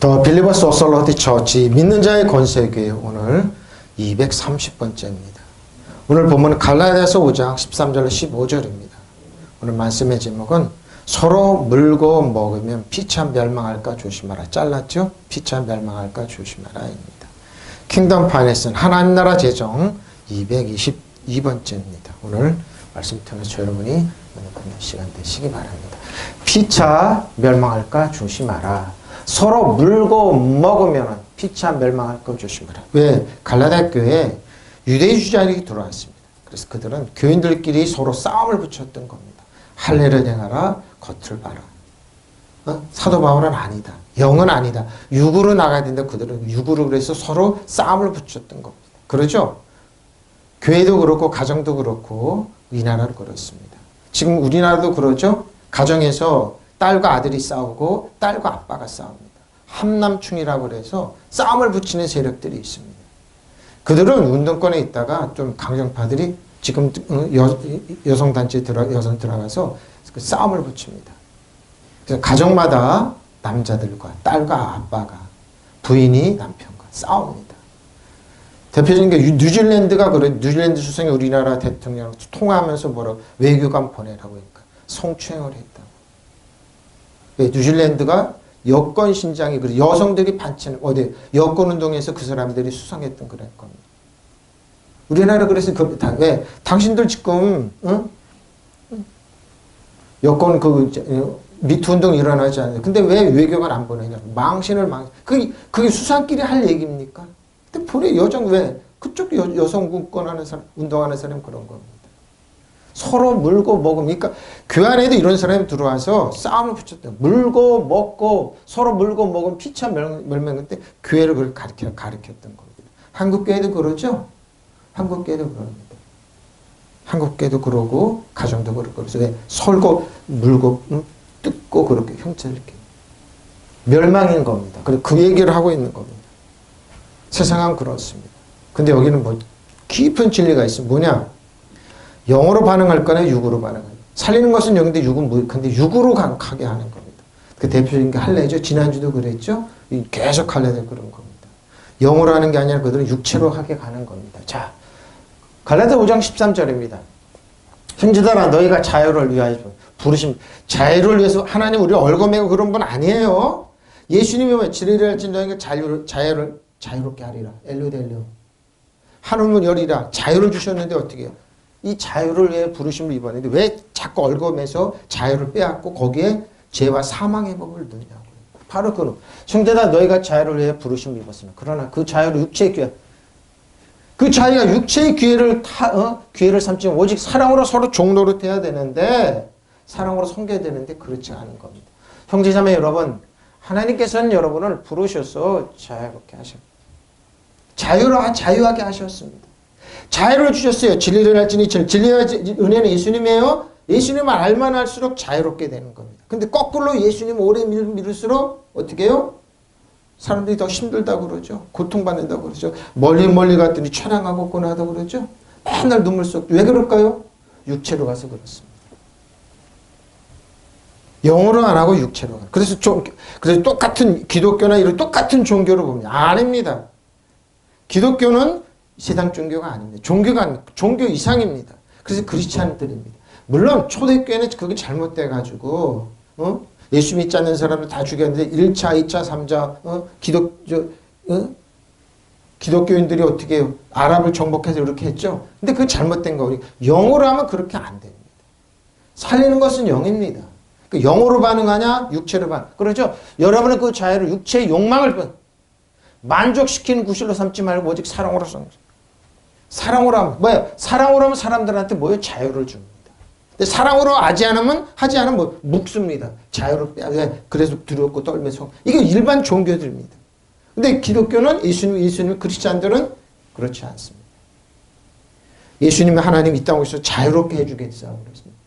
더 빌리버스 오솔로티 처치 믿는 자의 권세교회 오늘 230번째입니다. 오늘 본문은 갈라디아서 5장 13절로 15절입니다. 오늘 말씀의 제목은 서로 물고 먹으면 피차 멸망할까 조심하라. 잘랐죠? 피차 멸망할까 조심하라입니다. 킹덤 파이낸스는 하나님 나라 재정 222번째입니다. 오늘 말씀 통해서 여러분이 은혜받는 시간 되시기 바랍니다. 피차 멸망할까 조심하라. 서로 물고 먹으면 피차 멸망할까 조심하라. 왜? 갈라디아 교회에 유대주의자들이 들어왔습니다. 그래서 그들은 교인들끼리 서로 싸움을 붙였던 겁니다. 할례를 행하라, 겉을 봐라. 사도 바울은 아니다. 영은 아니다. 육으로 나가야 된다. 그들은 육으로 그래서 서로 싸움을 붙였던 겁니다. 그러죠? 교회도 그렇고 가정도 그렇고 우리나라도 그렇습니다. 지금 우리나라도 그러죠? 가정에서 딸과 아들이 싸우고 딸과 아빠가 싸웁니다. 함남충이라고 해서 싸움을 붙이는 세력들이 있습니다. 그들은 운동권에 있다가 좀 강경파들이 지금 여성단체에 여성 들어가서 그 싸움을 붙입니다. 그래서 가정마다 남자들과 딸과 아빠가 부인이 남편과 싸웁니다. 대표적인 게 뉴질랜드가 그래. 뉴질랜드 수상이 우리나라 대통령 통화하면서 뭐라고 외교관 보내라고 하니까 성추행을 했다고. 왜? 뉴질랜드가 여권 신장이 그래. 여성들이 반찬 어디 여권 운동에서 그 사람들이 수상했던 그런 겁니다. 우리나라 그래서 왜 당신들 지금 여권 미투 운동 일어나지 않아요. 근데 왜 외교관 안 보내냐? 그게 수상끼리 할 얘기입니까? 근데 보내 여정 왜 그쪽 여성 운동하는 사람 그런 겁니다. 서로 물고 먹으면, 그러니까 교회 안에도 이런 사람이 들어와서 싸움을 붙였대요. 물고 먹고 서로 물고 먹으면 피차 멸망 때 교회를 그걸 가르쳤던 겁니다. 한국 교회도 그러죠? 한국 교회도 그럽니다. 한국 교회도 그러고 가정도 그렇고 그래서 왜 설고 물고 뜯고 그렇게 형체들끼리 멸망인 겁니다. 그리고 그 얘기를 하고 있는 겁니다. 세상은 그렇습니다. 근데 여기는 뭐 깊은 진리가 있어요. 뭐냐? 영으로 반응할 거냐, 육으로 반응할 거냐. 살리는 것은 영인데 육은 무익한데 육으로 가게 하는 겁니다. 그 대표적인 게 할례죠. 지난주도 그랬죠. 계속 할례도 그런 겁니다. 영으로 하는 게 아니라 그들은 육체로 하게 가는 겁니다. 자, 갈라디아 5장 13절입니다. 형제들아 너희가 자유를 위하여 부르심. 자유를 위해서 하나님 우리 얽어매고 그런 분 아니에요. 예수님이 진리를 할지 너희가 자유롭게 하리라. 엘로델로. 하늘문 열리라. 자유를 주셨는데 어떻게 해요? 이 자유를 위해 부르심을 입었는데 왜 자꾸 얽어매서 자유를 빼앗고 거기에 죄와 사망의 법을 넣냐고요. 바로 그놈. 형제들아 너희가 자유를 위해 부르심을 입었으나 그러나 그 자유를 육체의 기회. 그 자유가 육체의 기회를 삼지 오직 사랑으로 서로 종노릇 해야 되는데 사랑으로 섬겨야 되는데 그렇지 않은 겁니다. 형제자매 여러분, 하나님께서는 여러분을 부르셔서 자유롭게 자유하게 하셨습니다. 자유를 주셨어요. 진리를 할지니 진리와 은혜는 예수님이에요. 예수님을 알만 할수록 자유롭게 되는 겁니다. 근데 거꾸로 예수님 오래 믿을수록 어떻게 해요? 사람들이 더 힘들다고 그러죠. 고통받는다고 그러죠. 멀리 갔더니 천황하고 고나다고 그러죠. 맨날 눈물 쏟고. 왜 그럴까요? 육체로 가서 그렇습니다. 영어로 안 하고 육체로 가요. 그래서 똑같은 기독교나 이런 똑같은 종교를 보면 아닙니다. 기독교는 세상 종교가 아닙니다. 종교 이상입니다. 그래서 크리스찬들입니다. 물론 초대교회는 그게 잘못돼가지고 예수 믿지 않는 사람을 다 죽였는데 1차, 2차, 3차 기독교인들이 어떻게 해요? 아랍을 정복해서 이렇게 했죠. 근데 그게 잘못된 거예요. 영으로 하면 그렇게 안 됩니다. 살리는 것은 영입니다. 영으로 반응하냐? 육체로 반응. 그렇죠? 여러분은 그 자유를 육체의 욕망을 만족시키는 구실로 삼지 말고 오직 사랑으로 삼는 거죠. 사랑으로 하면 뭐예요? 사랑으로 하면 사람들한테 뭐예요? 자유를 줍니다. 근데 사랑으로 하지 않으면 뭐 묵습니다. 자유를 그래서 두렵고 떨면서 이게 일반 종교들입니다. 근데 기독교는 예수님 크리스찬들은 그렇지 않습니다. 예수님이 하나님 이 땅에 오셔서 자유롭게 해주겠다고 그랬습니다.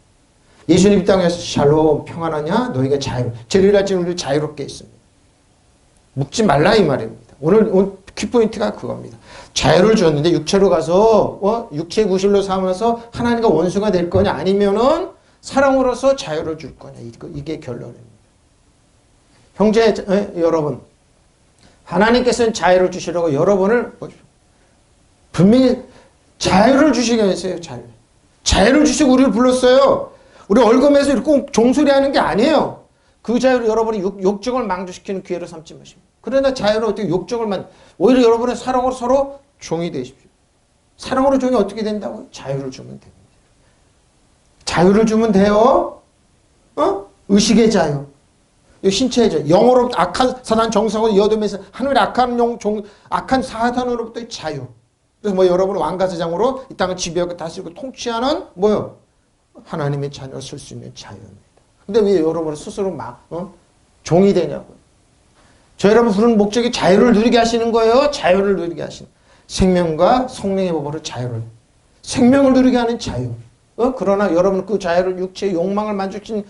예수님 이 땅에서 샬롬 평안하냐? 너희가 진리를 할지 우리를 자유롭게 했습니다. 묵지 말라 이 말입니다. 오늘 키포인트가 그겁니다. 자유를 줬는데 육체로 가서 육체 구실로 삼아서 하나님과 원수가 될 거냐 아니면은 사랑으로서 자유를 줄 거냐 이게 결론입니다. 형제 여러분 하나님께서는 자유를 주시려고 여러분을 보십시오. 분명히 자유를 주시겠어요. 자유를 주시고 우리를 불렀어요. 우리 월급에서 이렇게 꼭 종소리하는 게 아니에요. 그 자유를 여러분이 욕정을 망조시키는 기회로 삼지 마십시오. 그러나 자유를 어떻게 욕정을 오히려 여러분의 사랑으로 서로 종이 되십시오. 사랑으로 종이 어떻게 된다고요? 자유를 주면 됩니다. 자유를 주면 돼요. 의식의 자유. 신체의 자유. 영어로 악한 사단 정상을 이어두면서 하늘의 악한 사단으로부터의 자유. 그래서 뭐 여러분 왕가사장으로 이 땅을 지배하고 다스리고 통치하는 뭐요? 하나님의 자녀를 쓸 수 있는 자유입니다. 근데 왜 여러분 스스로 종이 되냐고요? 저 여러분 부른 목적이 자유를 누리게 하시는 거예요. 자유를 누리게 하시는. 생명과 성령의 법으로 자유를. 생명을 누리게 하는 자유. 그러나 여러분 그 자유를 육체의 욕망을 만족시키는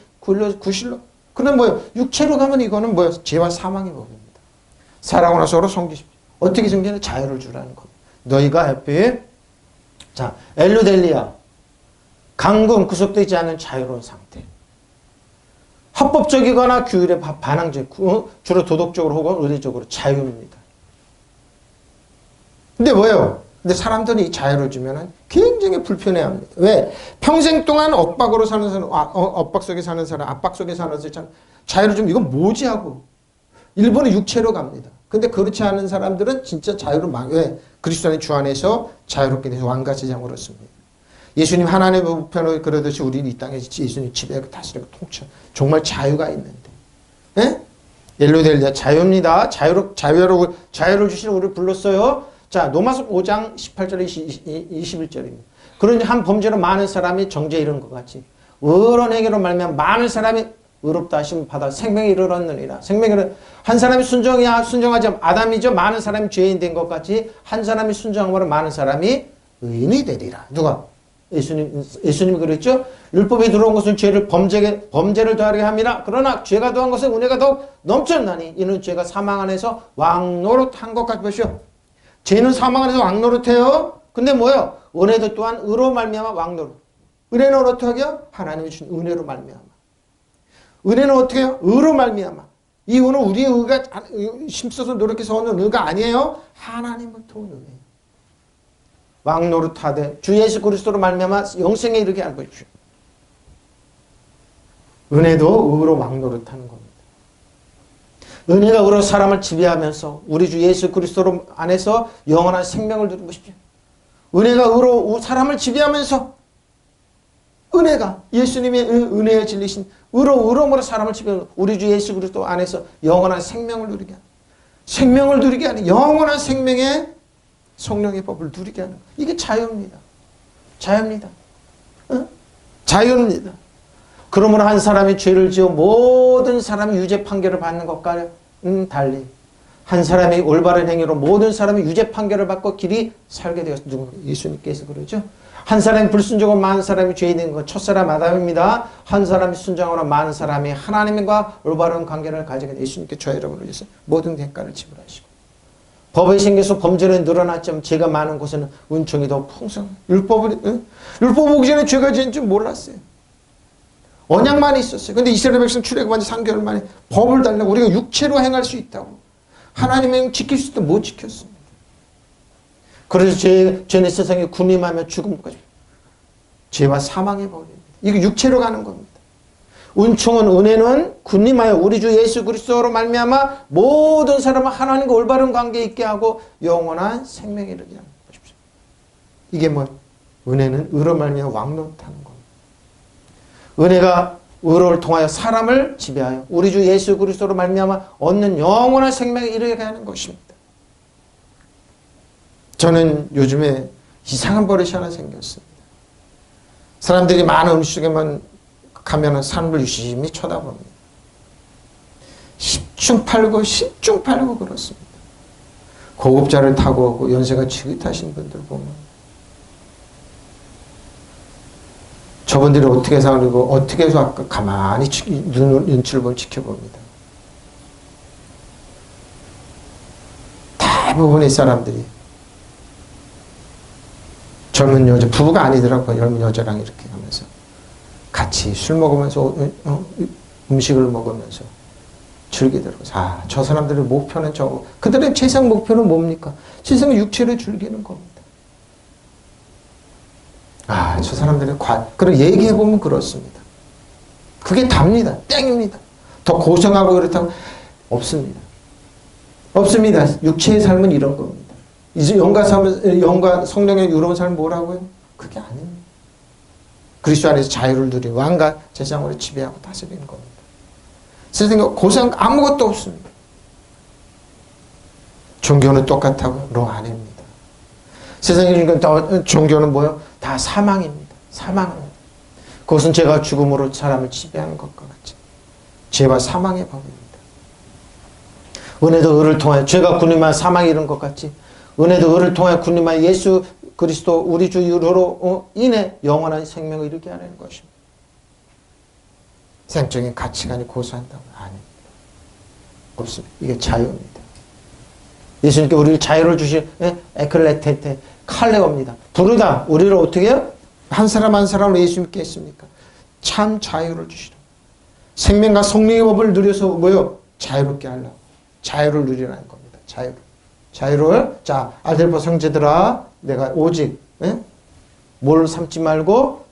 구실로. 그러나 뭐예요? 육체로 가면 이거는 뭐예요? 죄와 사망의 법입니다. 사랑으로 서로 섬기십시오. 어떻게 섬기는? 자유를 주라는 겁니다. 너희가 하필 자 엘루델리아 강금 구속되지 않은 자유로운 상태. 합법적이거나 규율에 반항적, 주로 도덕적으로 혹은 의례적으로 자유입니다. 근데 뭐예요? 근데 사람들이 이 자유를 주면은 굉장히 불편해합니다. 왜? 평생 동안 엇박으로 사는 사람, 엇박 속에 사는 사람, 압박 속에 사는 사람, 자유를 주면 이건 뭐지 하고 일본은 육체로 갑니다. 근데 그렇지 않은 사람들은 진짜 자유를 왜? 그리스도 주 안에서 자유롭게 돼서 왕가제장으로 씁니다. 예수님 하나님의 우편으로 그러듯이 우리는 이 땅에 예수님 지배하고 다스리고 통치 정말 자유가 있는데. 예? 엘루델리아 자유입니다. 자유를 주시는 우리를 불렀어요. 자, 로마서 5장 18절 21절입니다. 그러니 한 범죄로 많은 사람이 정죄에 이른 것 같이 의로운 행위로 말미암아 많은 사람이 의롭다 하심을 받아 생명에 이르렀느니라. 한 사람이 순종하지 않으면 아담이죠. 많은 사람이 죄인 된 것 같이 한 사람이 순종함으로 많은 사람이 의인이 되리라. 누가? 예수님이 그랬죠. 율법에 들어온 것은 범죄를 더하게 함이라. 그러나 죄가 더한 것은 은혜가 더욱 넘쳤나니 이는 죄가 사망 안에서 왕노릇한 것 같이 보시오. 죄는 사망 안에서 왕노릇해요. 근데 뭐예요? 은혜도 또한 의로 말미암아 왕노릇. 은혜는 어떻게 해요? 하나님이 주신 은혜로 말미암아. 은혜는 어떻게 해요? 의로 말미암아. 이 의는 우리의 의가 힘써서 노력해서 얻는 의가 아니에요. 하나님부터 온 은혜예요. 왕노릇하되 주 예수 그리스도로 말미암아 영생에 이르게 알고 있죠. 은혜도 의로 왕노릇하는 겁니다. 은혜가 의로 사람을 지배하면서 우리 주 예수 그리스도로 안에서 영원한 생명을 누리고 싶죠. 은혜가 의로 사람을 지배하면서 은혜가 예수님의 은혜에 질리신 의로움으로 사람을 지배하면서 우리 주 예수 그리스도 안에서 영원한 생명을 누리게 하는 생명을 누리게 하는 영원한 생명의 성령의 법을 누리게 하는 이게 자유입니다. 자유입니다. 자유입니다. 그러므로 한 사람이 죄를 지어 모든 사람이 유죄 판결을 받는 것과는 달리 한 사람이 올바른 행위로 모든 사람이 유죄 판결을 받고 길이 살게 되었습니다. 누구? 예수님께서 그러죠. 한 사람이 불순종하고 많은 사람이 죄인 된 것 첫사람 아담입니다. 한 사람이 순종하고 많은 사람이 하나님과 올바른 관계를 가지게 돼 예수님께 저 여러분을 위해서 모든 대가를 지불하시고 법에 생겨서 범죄는 늘어났지만 죄가 많은 곳에는 은총이 더 풍성. 율법 오기 전에 죄가 지은 줄 몰랐어요. 언약만 있었어요. 근데 이스라엘 백성 출애굽한 지 3개월 만에 법을 달라고 우리가 육체로 행할 수 있다고. 하나님의 지킬 수 있다 못 지켰습니다. 그래서 죄는 세상에 군림하며 죽음까지. 죄와 사망의 법입니다. 이게 육체로 가는 겁니다. 은총은 은혜는 군림하여 우리 주 예수 그리스도로 말미암아 모든 사람을 하나님과 올바른 관계에 있게 하고 영원한 생명에 이르게 하는 것입니다. 이게 뭐 은혜는 의로 말미암아 왕노릇하는 겁니다. 은혜가 의로를 통하여 사람을 지배하여 우리 주 예수 그리스도로 말미암아 얻는 영원한 생명에 이르게 하는 것입니다. 저는 요즘에 이상한 버릇이 하나 생겼습니다. 사람들이 많은 음식에만 가면은 사람을 유심히 쳐다봅니다. 10중 팔고 10중 팔고 그렇습니다. 고급차를 타고 오고 연세가 지긋하신 분들 보면 저분들이 어떻게 사는고 어떻게 해서 아까 가만히 눈치를 보면 지켜봅니다. 대부분의 사람들이 젊은 여자, 부부가 아니더라고요. 젊은 여자랑 이렇게 하면서 같이 술 먹으면서 음식을 먹으면서 즐기더라고요. 저 사람들의 목표는 저거. 그들의 세상 목표는 뭡니까? 세상의 육체를 즐기는 겁니다. 저 사람들의 그럼 얘기해보면 그렇습니다. 그게 답니다. 땡입니다. 더 고생하고 그렇다고 없습니다. 없습니다. 육체의 삶은 이런 겁니다. 이제 영과 성령의 이로운 삶은 뭐라고요? 그게 아닙니다. 그리스도 안에서 자유를 누리는 왕과 세상으로 지배하고 다스리는 겁니다. 세상에 고생 아무것도 없습니다. 종교는 똑같다고요? 아닙니다. 세상에 종교는 뭐요? 다 사망입니다. 사망입니다. 그것은 죄가 죽음으로 사람을 지배하는 것과 같이 죄와 사망의 법입니다. 은혜도 의를 통하여 죄가 군림한 사망이 이런 것 같이 은혜도 의를 통하여 군림한 예수 그리스도 우리 주 이후로 인해 영원한 생명을 이루게 하는 것입니다. 생적인 가치관이 고수한다고? 아닙니다. 없습니다. 이게 자유입니다. 예수님께 우리를 자유를 주신 에클레테테 칼레오입니다. 부르다 우리를 어떻게 해요? 한 사람 한 사람을 예수님께 했습니까? 참 자유를 주시라. 생명과 성령의 법을 누려서 뭐요? 자유롭게 하려고. 자유를 누리라는 겁니다. 자유를 자 아델포 형제들아 내가 오직 뭘 삼지 말고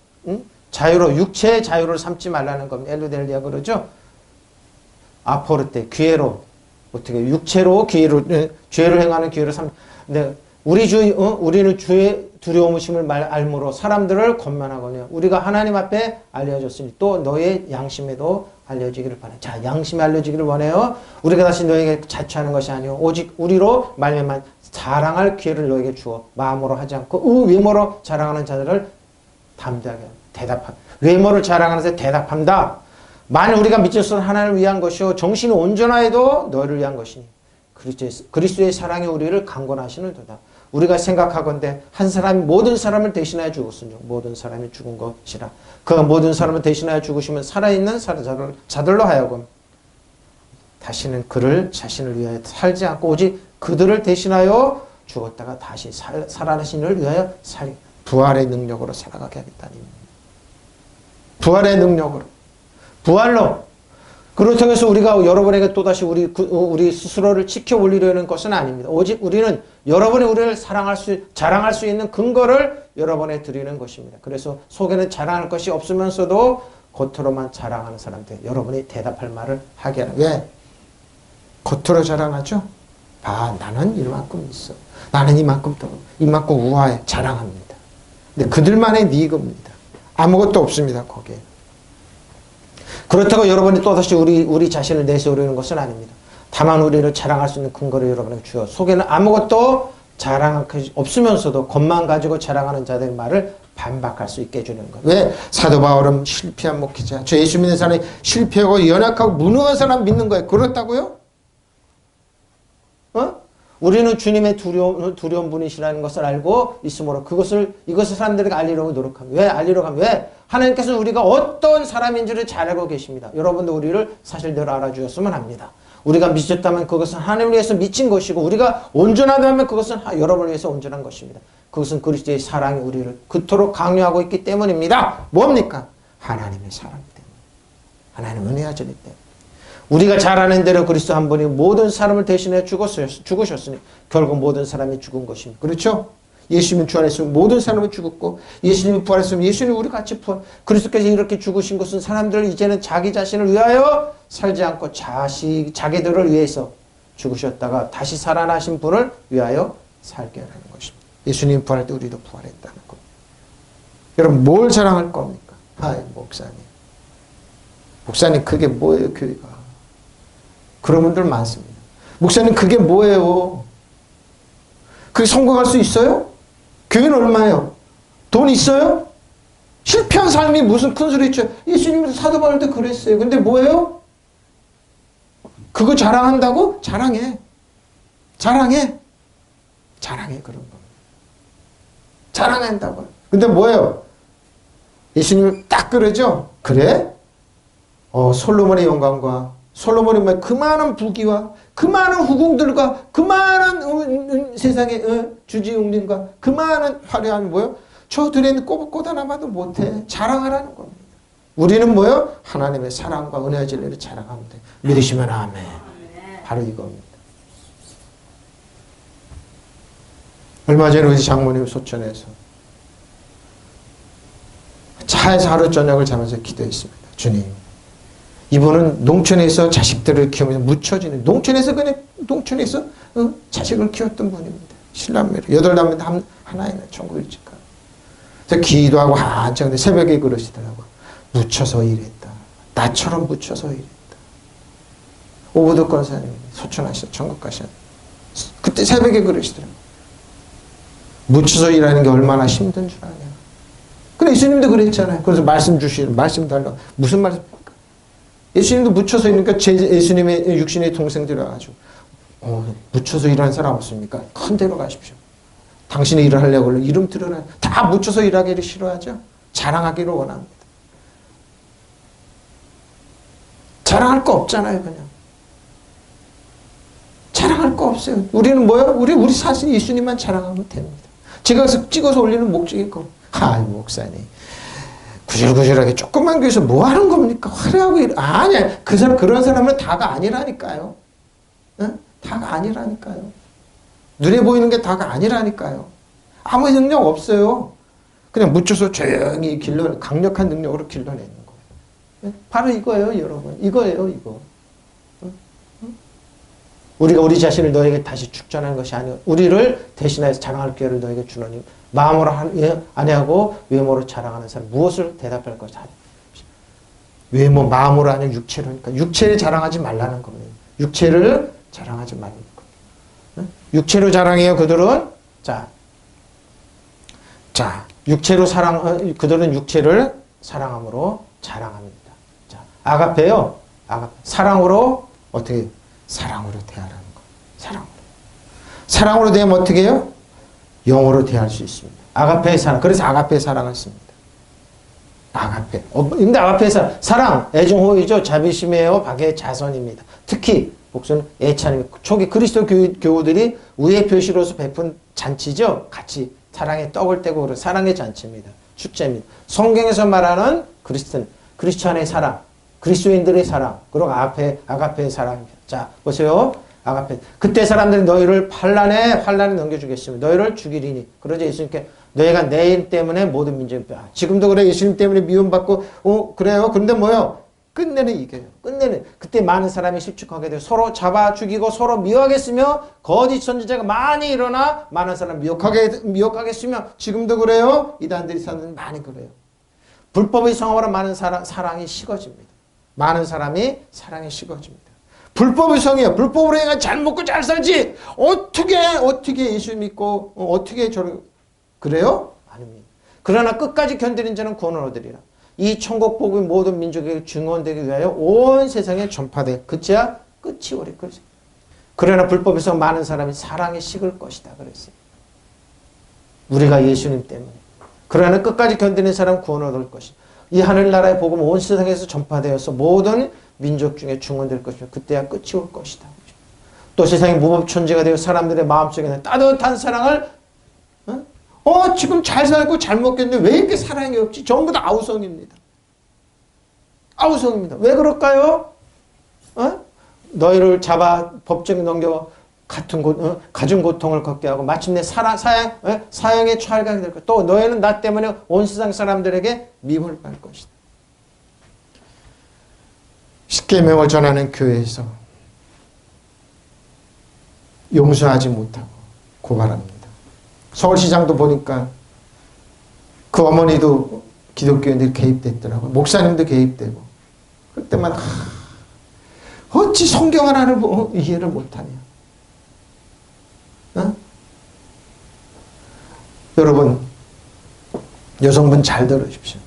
자유로 육체의 자유를 삼지 말라는 겁니다. 엘루델리아 그러죠. 아포르테 기회로 어떻게 육체로 죄를 행하는 기회를 우리는 주의 두려움심을 알므로 사람들을 권면하거니와 우리가 하나님 앞에 알려졌으니 또 너의 양심에도 알려지기를 바래. 자, 양심에 알려지기를 원해요. 우리가 다시 너에게 자처하는 것이 아니요 오직 우리로 말미암아 자랑할 기회를 너에게 주어 마음으로 하지 않고 외모로 자랑하는 자들을 담대하게 대답한다. 외모를 자랑하는 자 대답한다. 만일 우리가 믿음으로 하나님을 위한 것이요 정신이 온전하여도 너희를 위한 것이니 그리스도의 사랑이 우리를 강권하시는도다. 우리가 생각하건대 한 사람이 모든 사람을 대신하여 죽었으니 모든 사람이 죽은 것이라. 그 모든 사람을 대신하여 죽으시면 살아있는 자들로 하여금 다시는 그를 자신을 위하여 살지 않고 오직 그들을 대신하여 죽었다가 다시 살아나신 이를 위하여 부활의 능력으로 살아가게 하겠다니. 부활의 능력으로. 부활로. 그렇다고 해서 우리가 여러분에게 또다시 우리 스스로를 지켜 올리려는 것은 아닙니다. 오직 우리는 여러분이 우리를 자랑할 수 있는 근거를 여러분에 드리는 것입니다. 그래서 속에는 자랑할 것이 없으면서도 겉으로만 자랑하는 사람들, 여러분이 대답할 말을 하게 하는. 왜? 겉으로 자랑하죠? 나는 이만큼 있어. 나는 이만큼 우아해. 자랑합니다. 근데 그들만의 니급입니다. 아무것도 없습니다. 거기에. 그렇다고 여러분이 또다시 우리 자신을 내세우려는 것은 아닙니다. 다만 우리를 자랑할 수 있는 근거를 여러분에게 주어 속에는 아무것도 자랑할 것이 없으면서도 겉만 가지고 자랑하는 자들의 말을 반박할 수 있게 해주는 것. 왜? 사도 바울은 실패한 목회자. 저 예수 믿는 사람이 실패하고 연약하고 무능한 사람 믿는 거예요. 그렇다고요? 우리는 주님의 두려운 분이시라는 것을 알고 있으므로 이것을 사람들에게 알리려고 노력합니다. 왜 알리려고 하면 왜? 하나님께서 우리가 어떤 사람인지를 잘 알고 계십니다. 여러분도 우리를 사실대로 알아주셨으면 합니다. 우리가 미쳤다면 그것은 하나님을 위해서 미친 것이고 우리가 온전하다면 그것은 여러분을 위해서 온전한 것입니다. 그것은 그리스도의 사랑이 우리를 그토록 강요하고 있기 때문입니다. 뭡니까? 하나님의 사랑 때문에. 하나님 은혜하시기 때문에. 우리가 잘 아는 대로 그리스도 한 분이 모든 사람을 대신해 죽으셨으니 결국 모든 사람이 죽은 것입니다. 그렇죠? 예수님이 부활했으면 모든 사람이 죽었고 예수님이 부활했으면 예수님이 우리 같이 그리스도께서 이렇게 죽으신 것은 사람들을 이제는 자기 자신을 위하여 살지 않고 자기들을 위해서 죽으셨다가 다시 살아나신 분을 위하여 살게 하는 것입니다. 예수님이 부활할 때 우리도 부활했다는 겁니다. 여러분 뭘 자랑할 겁니까? 목사님 그게 뭐예요 교회가? 그런 분들 많습니다. 목사님 그게 뭐예요? 그게 성공할 수 있어요? 교회는 얼마예요? 돈 있어요? 실패한 삶이 무슨 큰 소리 있죠? 예수님도 사도 바울 때 그랬어요. 근데 뭐예요? 그거 자랑한다고? 자랑해 그런 겁니다. 자랑한다고. 근데 뭐예요? 예수님이 딱 그러죠? 그래? 솔로몬의 영광과 솔로몬이 그 많은 부귀와 그 많은 후궁들과 그 많은 세상의 주지웅림과 그 많은 화려함이 뭐예요? 저 둘에는 꽃 하나만도 못해. 자랑하라는 겁니다. 우리는 뭐요? 하나님의 사랑과 은혜의 진리를 자랑하면 돼. 믿으시면 아멘. 바로 이겁니다. 얼마 전에 우리 장모님 소천에서 차에서 하루 저녁을 자면서 기도했습니다. 주님, 이분은 농촌에서 자식들을 키우면서 묻혀지는, 농촌에서 자식을 키웠던 분입니다. 신남매로 8남매 하나이나 천국 일찍가. 그래서 기도하고 한참 새벽에 그러시더라고요. 묻혀서 일했다. 나처럼 묻혀서 일했다. 오부도 권사님 소천하셔 천국 가셨. 그때 새벽에 그러시더라고요. 묻혀서 일하는 게 얼마나 힘든 줄 아냐. 근데 예수님도 그랬잖아요. 그래서 말씀 주시는, 말씀 달라고. 무슨 말씀입니까? 예수님도 묻혀서 있으니까 예수님의 육신의 동생들이 와가지고, 묻혀서 일하는 사람 없습니까? 큰 데로 가십시오. 당신이 일을 하려고 이름 들어놔요. 다 묻혀서 일하기를 싫어하죠. 자랑하기를 원합니다. 자랑할 거 없잖아요, 그냥. 자랑할 거 없어요. 우리는 뭐요? 우리 사실 예수님만 자랑하면 됩니다. 제가 찍어서 올리는 목적이 그, 목사님. 구질구질하게 조그만 교회에서 뭐 하는 겁니까? 화려하고 아니야. 그런 사람은 다가 아니라니까요. 응? 다가 아니라니까요. 눈에 보이는 게 다가 아니라니까요. 아무 능력 없어요. 그냥 묻혀서 조용히 강력한 능력으로 길러내는 거예요. 바로 이거예요, 여러분. 이거예요, 이거. 우리가 우리 자신을 너에게 다시 축전하는 것이 아니고 우리를 대신해서 자랑할 기회를 너에게 주노니 마음으로 아니하고 외모로 자랑하는 사람 무엇을 대답할 것이 아니고 외모 마음으로 아니고 육체로니까 육체를 자랑하지 말라는 겁니다. 육체를 자랑하지 말라는 겁니다. 육체로 자랑해요 그들은. 그들은 육체를 사랑함으로 자랑합니다. 자, 아가페요. 사랑으로 어떻게 사랑으로 대하라는 거. 사랑으로 대하면 어떻게 해요? 영어로 대할 수 있습니다. 아가페의 사랑. 그래서 아가페의 사랑을 씁니다. 아가페. 근데 아가페의 사랑, 애정호의죠. 자비심이에요. 박의 자선입니다. 특히 복수는 애찬입니다. 초기 그리스도 교우들이 우애 표시로서 베푼 잔치죠. 같이 사랑의 떡을 떼고 그런 사랑의 잔치입니다. 축제입니다. 성경에서 말하는 크리스찬의 사랑, 그리스도인들의 사랑, 그리고 아가페의 사랑입니다. 자, 보세요. 아가페. 그때 사람들이 너희를 환란에 넘겨주겠습니다. 너희를 죽이리니. 그러자 예수님께 너희가 내 일 때문에 모든 민족이 지금도 그래. 예수님 때문에 미움받고 그래요. 그런데 뭐요? 끝내는 이겨요. 그때 많은 사람이 실축하게 돼요. 서로 잡아 죽이고 서로 미워하겠으며 거짓 선지자가 많이 일어나 많은 사람 미혹하겠으며 지금도 그래요. 이단들이 사는 많이 그래요. 불법의 성화로 많은 사랑이 식어집니다. 많은 사람이 사랑이 식어집니다. 불법의 성이에요. 불법으로 행한 잘 먹고 잘 살지. 어떻게 예수 믿고 어떻게 그래요? 아닙니다. 그러나 끝까지 견디는 자는 구원을 얻으리라. 이 천국 복음이 모든 민족에게 증언되기 위하여 온 세상에 전파돼. 그치야? 끝이 오리. 그러나 불법에서 많은 사람이 사랑에 식을 것이다. 그랬어요. 우리가 예수님 때문에. 그러나 끝까지 견디는 사람은 구원을 얻을 것이다. 이 하늘나라의 복음은 온 세상에서 전파되어서 모든 민족 중에 증언될 것이며 그때야 끝이 올 것이다. 또 세상이 무법천지가 되어 사람들의 마음속에는 따뜻한 사랑을 지금 잘 살고 잘 먹겠는데 왜 이렇게 사랑이 없지? 전부 다 아우성입니다. 아우성입니다. 왜 그럴까요? 너희를 잡아 법정에 넘겨 가진 고통을 겪게 하고 마침내 사형에 처하게 될 것이다. 또 너희는 나 때문에 온 세상 사람들에게 미움을 받을 것이다. 십계명을 전하는 교회에서 용서하지 못하고 고발합니다. 서울시장도 보니까 그 어머니도 기독교인들이 개입됐더라고요. 목사님도 개입되고. 그럴 때마다 어찌 성경 하나를 이해를 못하냐. 여러분 여성분 잘 들으십시오.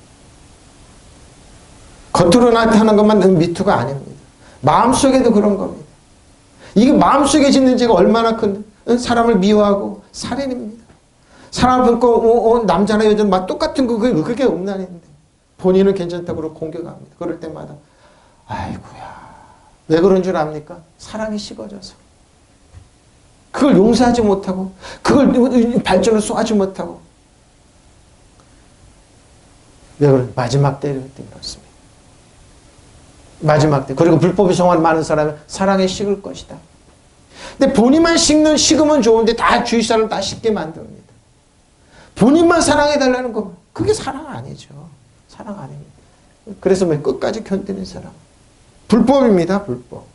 겉으로 나타나는 것만 미투가 아닙니다. 마음속에도 그런 겁니다. 이게 마음속에 짓는 죄가 얼마나 큰 사람을 미워하고 살인입니다. 사람을 품고 남자나 여자나 똑같은 그게 음란인데 본인은 괜찮다고 공격합니다. 그럴 때마다 아이고야 왜 그런 줄 압니까? 사랑이 식어져서 그걸 용서하지 못하고 그걸 발전을 쏘지 못하고 왜 그런 마지막 때를 그렇습니다. 마지막 때. 그리고 불법이 성한 많은 사람은 사랑에 식을 것이다. 근데 본인만 식으면 좋은데 다 주위 사람 다 식게 만듭니다. 본인만 사랑해달라는 거 그게 사랑 아니죠. 사랑 아닙니다. 그래서 왜 끝까지 견디는 사람. 불법입니다. 불법.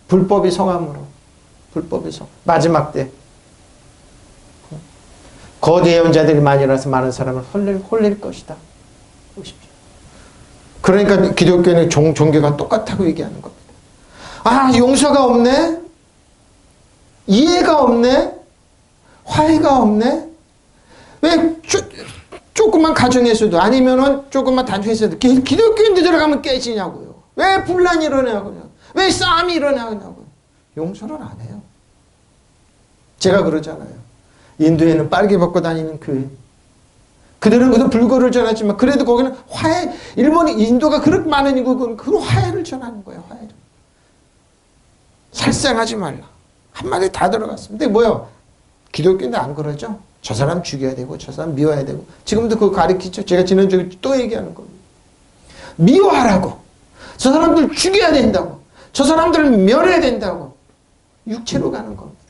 불법이 성함으로. 불법이 성. 마지막 때. 거대 예언자들이 많이 일어나서 많은 사람을 홀릴 것이다. 보십시오. 그러니까 기독교는 종교가 똑같다고 얘기하는 겁니다. 아, 용서가 없네? 이해가 없네? 화해가 없네? 왜 조그만 가정에서도 아니면은 조그만 단체에서도 기독교인들 들어가면 깨지냐고요. 왜 분란이 일어나냐고요. 왜 싸움이 일어나냐고요. 용서를 안 해요. 제가 그러잖아요. 인도에는 빨개 벗고 다니는 교회. 그들은 그래도 불교를 전하지만 그래도 거기는 화해, 인도가 그렇게 많은 인구는 그 화해를 전하는 거예요. 화해를. 살생하지 말라. 한마디 다 들어갔습니다. 근데 뭐요? 기독교인들 안 그러죠? 저 사람 죽여야 되고 저 사람 미워야 되고 지금도 그거 가르치죠. 제가 지난주에 또 얘기하는 겁니다. 미워하라고. 저 사람들 죽여야 된다고. 저 사람들을 멸해야 된다고. 육체로 가는 겁니다.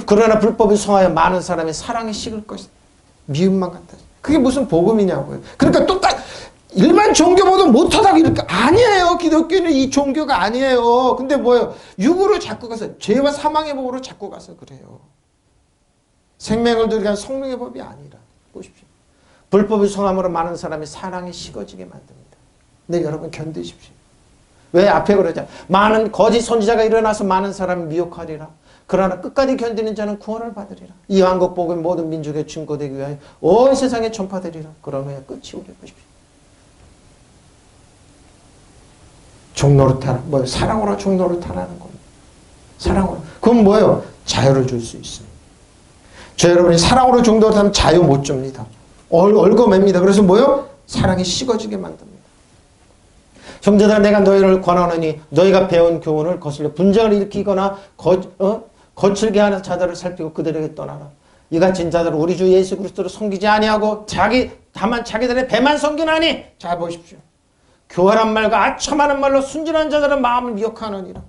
그러나 불법이 성하여 많은 사람이 사랑에 식을 것이다. 미움만 갖다. 그게 무슨 복음이냐고요. 그러니까 일반 종교보다 못하다고 이렇게 아니에요. 기독교는 이 종교가 아니에요. 근데 뭐예요? 육으로 자꾸 가서 죄와 사망의 법으로 자꾸 가서 그래요. 생명을 들게 한 성령의 법이 아니라. 보십시오. 불법이 성함으로 많은 사람이 사랑에 식어지게 만듭니다. 근데 여러분 견디십시오. 왜 앞에 그러죠? 많은 거짓 선지자가 일어나서 많은 사람을 미혹하리라. 그러나 끝까지 견디는 자는 구원을 받으리라. 이 왕국 복음이 모든 민족에 증거되기 위하여 온 세상에 전파되리라. 그러면 끝이 오게 보십시오. 종노릇하라. 사랑으로 종노릇하라는 겁니다. 사랑으로. 그건 뭐예요? 자유를 줄 수 있습니다. 저 여러분이 사랑으로 종노릇하면 자유 못 줍니다. 얽어맵니다. 그래서 뭐예요? 사랑이 식어지게 만듭니다. 형제들아 내가 너희를 권하노니 너희가 배운 교훈을 거슬려 분쟁을 일으키거나 거칠게 하는 자들을 살피고 그들에게 떠나라. 이같은 자들은 우리 주 예수 그리스도를 섬기지 아니하고 다만 자기들의 배만 섬기나니. 자 보십시오. 교활한 말과 아첨하는 말로 순진한 자들은 마음을 미혹하느니라.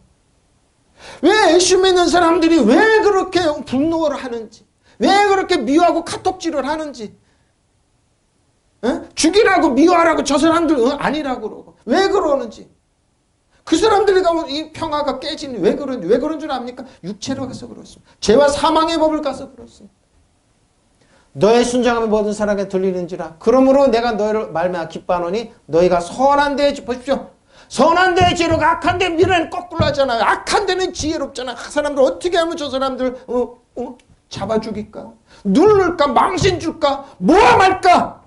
왜 예수 믿는 사람들이 왜 그렇게 분노를 하는지, 왜 그렇게 미워하고 카톡질을 하는지, 죽이라고 미워하라고 저 사람들 아니라고 그러고 왜 그러는지, 그 사람들이 가면 이 평화가 깨지니 왜 그런 줄 압니까? 육체로 가서 그렇습니다. 죄와 사망의 법을 가서 그렇습니다. 너의 순종함이 모든 사람에게 들리는지라. 그러므로 내가 너희를 말미암아 기뻐하노니 너희가 선한 데에 보십시오. 선한 데에 지혜롭고 악한 데 미련을 거꾸로 하잖아요. 악한 데는 지혜롭잖아요. 그 사람들 어떻게 하면 저 사람들 잡아 죽일까? 누를까? 망신 줄까? 모함할까?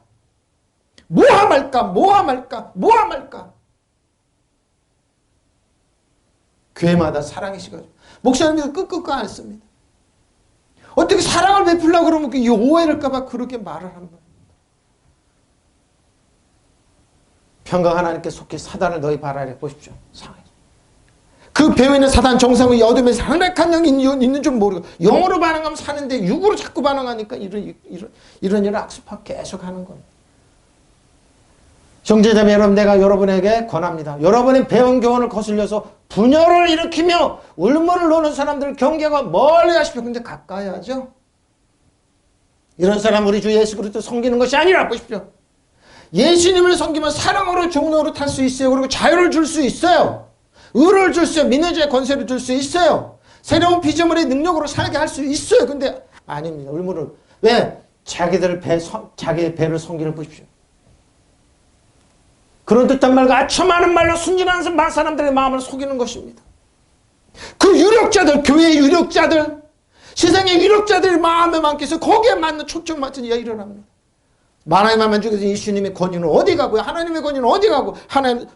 모함할까? 교회마다 사랑이 식어져. 목사님들 끄끄끄 안 씁니다. 어떻게 사랑을 베풀려고 그러면 이 오해를까봐 그렇게 말을 하는 거예요. 평강 하나님께 속해 사단을 너희 발아래 보십시오. 그 배후에는 사단 정상의 어둠에서 항락한 영이 있는 줄 모르고 영으로 반응하면 사는데 육으로 자꾸 반응하니까 이런 일을 악습하고 계속 하는 겁니다. 형제자매 여러분, 내가 여러분에게 권합니다. 여러분의 배운 교훈을 거슬려서 분열을 일으키며 울문을 놓는 사람들을 경계하고 멀리 하십시오. 근데 가까이 하죠. 이런 사람 우리 주 예수 그리스도 섬기는 것이 아니라 보십시오. 예수님을 섬기면 사랑으로 종로로 탈 수 있어요. 그리고 자유를 줄 수 있어요. 의를 줄 수 있어요. 믿는 자의 권세를 줄 수 있어요. 새로운 피조물의 능력으로 살게 할 수 있어요. 근데 아닙니다. 울문을. 왜? 자기의 배를 섬기는 보십시오. 그런 듯한 말과 아첨하는 말로 순진한 사람들의 마음을 속이는 것입니다. 그 유력자들, 교회의 유력자들, 세상의 유력자들의 마음에 많겠어 거기에 맞는 초점 맞춘 일이 일어납니다. 하나님만 중에서 예수님의 권위는 어디 가고요? 하나님의 권위는 어디 가고? 하나님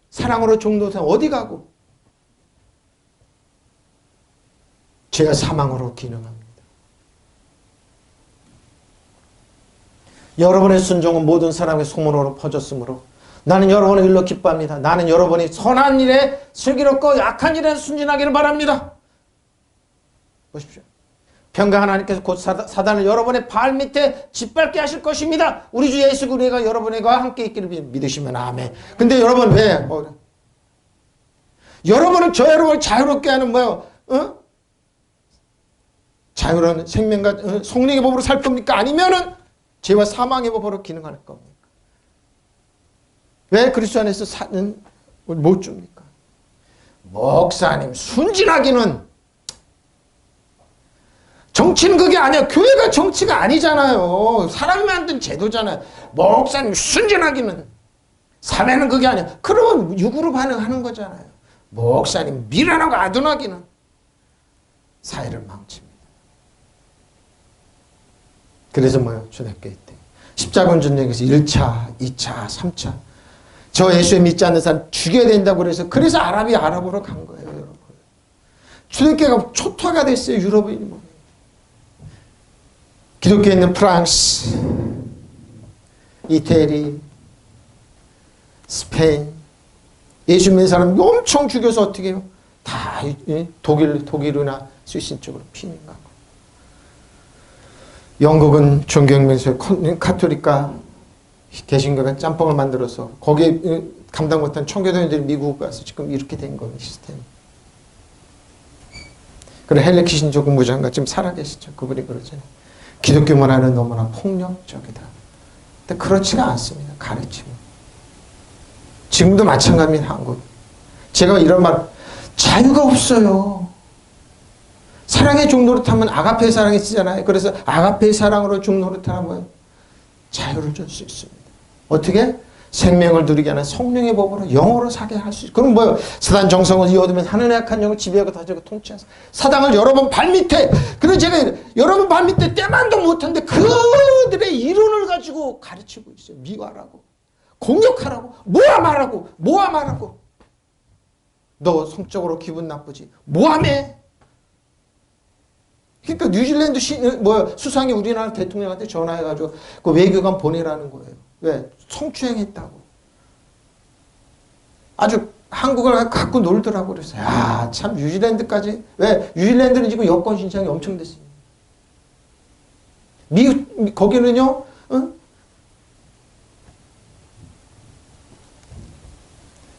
사랑으로 종로서 어디 가고? 죄가 사망으로 기능합니다. 여러분의 순종은 모든 사람의 소문으로 퍼졌으므로 나는 여러분의 일로 기뻐합니다. 나는 여러분이 선한 일에 슬기롭고 악한 일에 순진하기를 바랍니다. 보십시오. 평강 하나님께서 곧 사단을 여러분의 발 밑에 짓밟게 하실 것입니다. 우리 주 예수 그리스도가 여러분과 함께 있기를 믿으시면 아멘. 근데 여러분 왜? 여러분은 저 여러분을 자유롭게 하는 자유로운 생명과 성령의 법으로 살 겁니까? 아니면은 죄와 사망의 법으로 기능할 겁니까? 왜 그리스도 안에서 사는 못 줍니까? 목사님, 순진하기는 정치는 그게 아니야. 교회가 정치가 아니잖아요. 사람이 만든 제도잖아요. 목사님, 순진하기는 사회는 그게 아니야. 그러면 육으로 반응하는 거잖아요. 목사님, 미련하고 아둔하기는 사회를 망칩니다. 그래서 초대교회 때 십자군 전쟁에서 1차, 2차, 3차 저 예수에 믿지 않는 사람 죽여야 된다고 그래서 아랍으로 간 거예요, 여러분. 초대교회가 초토화가 됐어요, 유럽인이. 기독교에 있는 프랑스, 이태리, 스페인, 예수 믿는 사람 엄청 죽여서 어떻게 해요? 다 독일이나 스위스 쪽으로 피는가고. 영국은 종교혁명에서 카톨릭과 개신교가 짬뽕을 만들어서 거기에 감당 못한 청교도인들이 미국 가서 지금 이렇게 된 거예요, 시스템. 그래 헨리 키신저 국무장관 지금 살아계시죠. 그분이 그러잖아요. 기독교 문화는 너무나 폭력적이다. 근데 그렇지가 않습니다. 가르치면. 지금도 마찬가지입니다. 한국. 제가 이런 말, 자유가 없어요. 사랑의 종노릇하면 아가페 사랑이 쓰잖아요. 그래서 아가페 사랑으로 종노릇하면 자유를 줄 수 있습니다. 어떻게? 생명을 누리게 하는 성령의 법으로 영으로 사게 할 수 있어요. 그럼 사단 정성을 이어두면 하늘의 악한 영을 지배하고 다스리고 통치하사 사단을 여러분 발밑에, 그래서 제가 여러분 발밑에 때만도 못한데 그들의 이론을 가지고 가르치고 있어요. 미화라고, 공격하라고, 모함하라고. 너 성적으로 기분 나쁘지? 모함해. 그러니까 뉴질랜드 수상이 우리나라 대통령한테 전화해가지고 그 외교관 보내라는 거예요. 왜? 성추행했다고. 아주 한국을 갖고 놀더라고. 그래서 참 뉴질랜드까지. 왜? 뉴질랜드는 지금 여권 신청이 엄청 됐습니다. 미국 거기는요.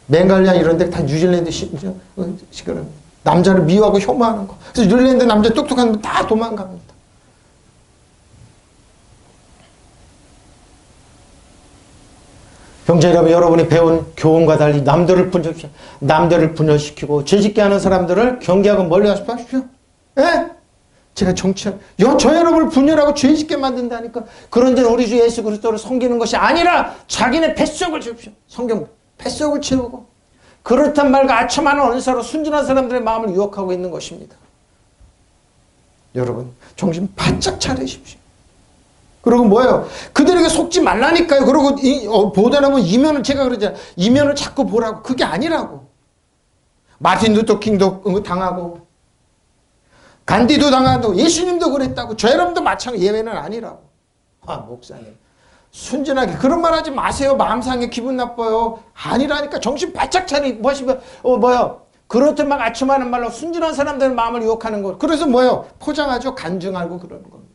벵갈리아 이런 데 다 뉴질랜드 시그럽니다. 남자를 미워하고 혐오하는 거. 그래서 뉴질랜드 남자 똑똑한 분 다 도망갑니다. 형제 여러분, 여러분이 배운 교훈과 달리 남들을 분열시키고 죄짓게 하는 사람들을 경계하고 멀리 하십시오. 예? 제가 저 여러분을 분열하고 죄짓게 만든다니까. 그런 데는 우리 주 예수 그리스도를 섬기는 것이 아니라 자기네 뱃속을 채우십시오. 성경 뱃속을 채우고 그렇단 말과 아첨하는 은사로 순진한 사람들의 마음을 유혹하고 있는 것입니다. 여러분 정신 바짝 차리십시오. 그리고 그들에게 속지 말라니까요. 그리고 보다라면 이면을 제가 그러잖아요. 이면을 자꾸 보라고. 그게 아니라고. 마틴 루터 킹도 당하고 간디도 당하고 예수님도 그랬다고. 저 여러분도 마찬가지. 예외는 아니라고. 목사님 순진하게 그런 말 하지 마세요. 마음 상해 기분 나빠요. 아니라니까. 정신 바짝 차리. 그렇듯 막 아첨하는 말로 순진한 사람들의 마음을 유혹하는 거. 그래서 포장하죠. 간증하고 그러는 겁니다.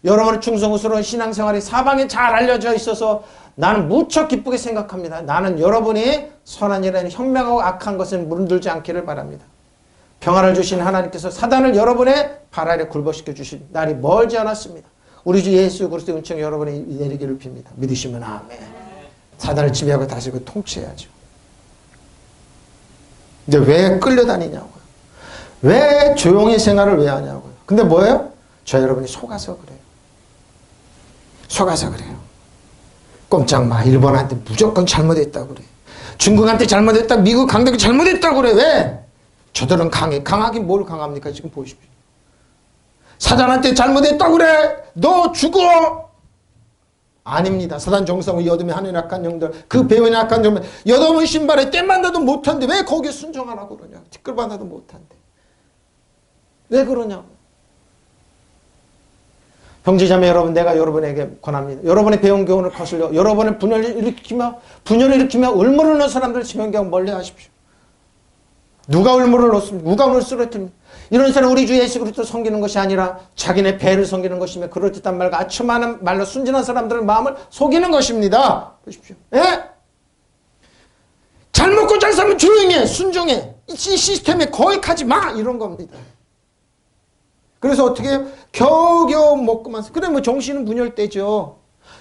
여러분의 충성스러운 신앙생활이 사방에 잘 알려져 있어서 나는 무척 기쁘게 생각합니다. 나는 여러분이 선한 일에는 현명하고 악한 것은 물들지 않기를 바랍니다. 평화를 주신 하나님께서 사단을 여러분의 발 아래 굴복시켜 주신 날이 멀지 않았습니다. 우리 주 예수 그리스도의 은총이 여러분이 내리기를 빕니다. 믿으시면 아멘. 사단을 지배하고 다스리고 통치해야죠. 근데 왜 끌려다니냐고요. 왜 조용히 생활을 왜 하냐고요. 근데 저 여러분이 속아서 그래요. 꼼짝 마. 일본한테 무조건 잘못했다고 그래. 중국한테 잘못했다. 미국 강대국 잘못했다고 그래. 왜? 저들은 강해. 강하긴 뭘 강합니까? 지금 보십시오. 사단한테 잘못했다고 그래. 너 죽어. 아닙니다. 사단 정성을 여두면 하늘의 악한 영들, 그 배후의 악한 영들, 여덟번 신발에 땜만 나도 못한데 왜 거기에 순종하라고 그러냐. 티끌받아도 못한데. 왜 그러냐고. 형제자매 여러분, 내가 여러분에게 권합니다. 여러분의 배운 교훈을 거슬려 여러분의 분열을 일으키며 울무르는 사람들을 지명하고 멀리 하십시오. 누가 울무를 놓습니까? 누가 오늘 쓰러뜨립니까? 이런 사람 우리 주 예수 그리스도 섬기는 것이 아니라 자기네 배를 섬기는 것이며 그럴듯한 말과 아첨하는 말로 순진한 사람들의 마음을 속이는 것입니다. 보십시오. 예? 잘 먹고 잘 살면 조용히 해. 순종해. 이 시스템에 거역하지 마. 이런 겁니다. 그래서 어떻게 해요? 겨우겨우 먹고만. 그래 뭐 정신은 분열되죠.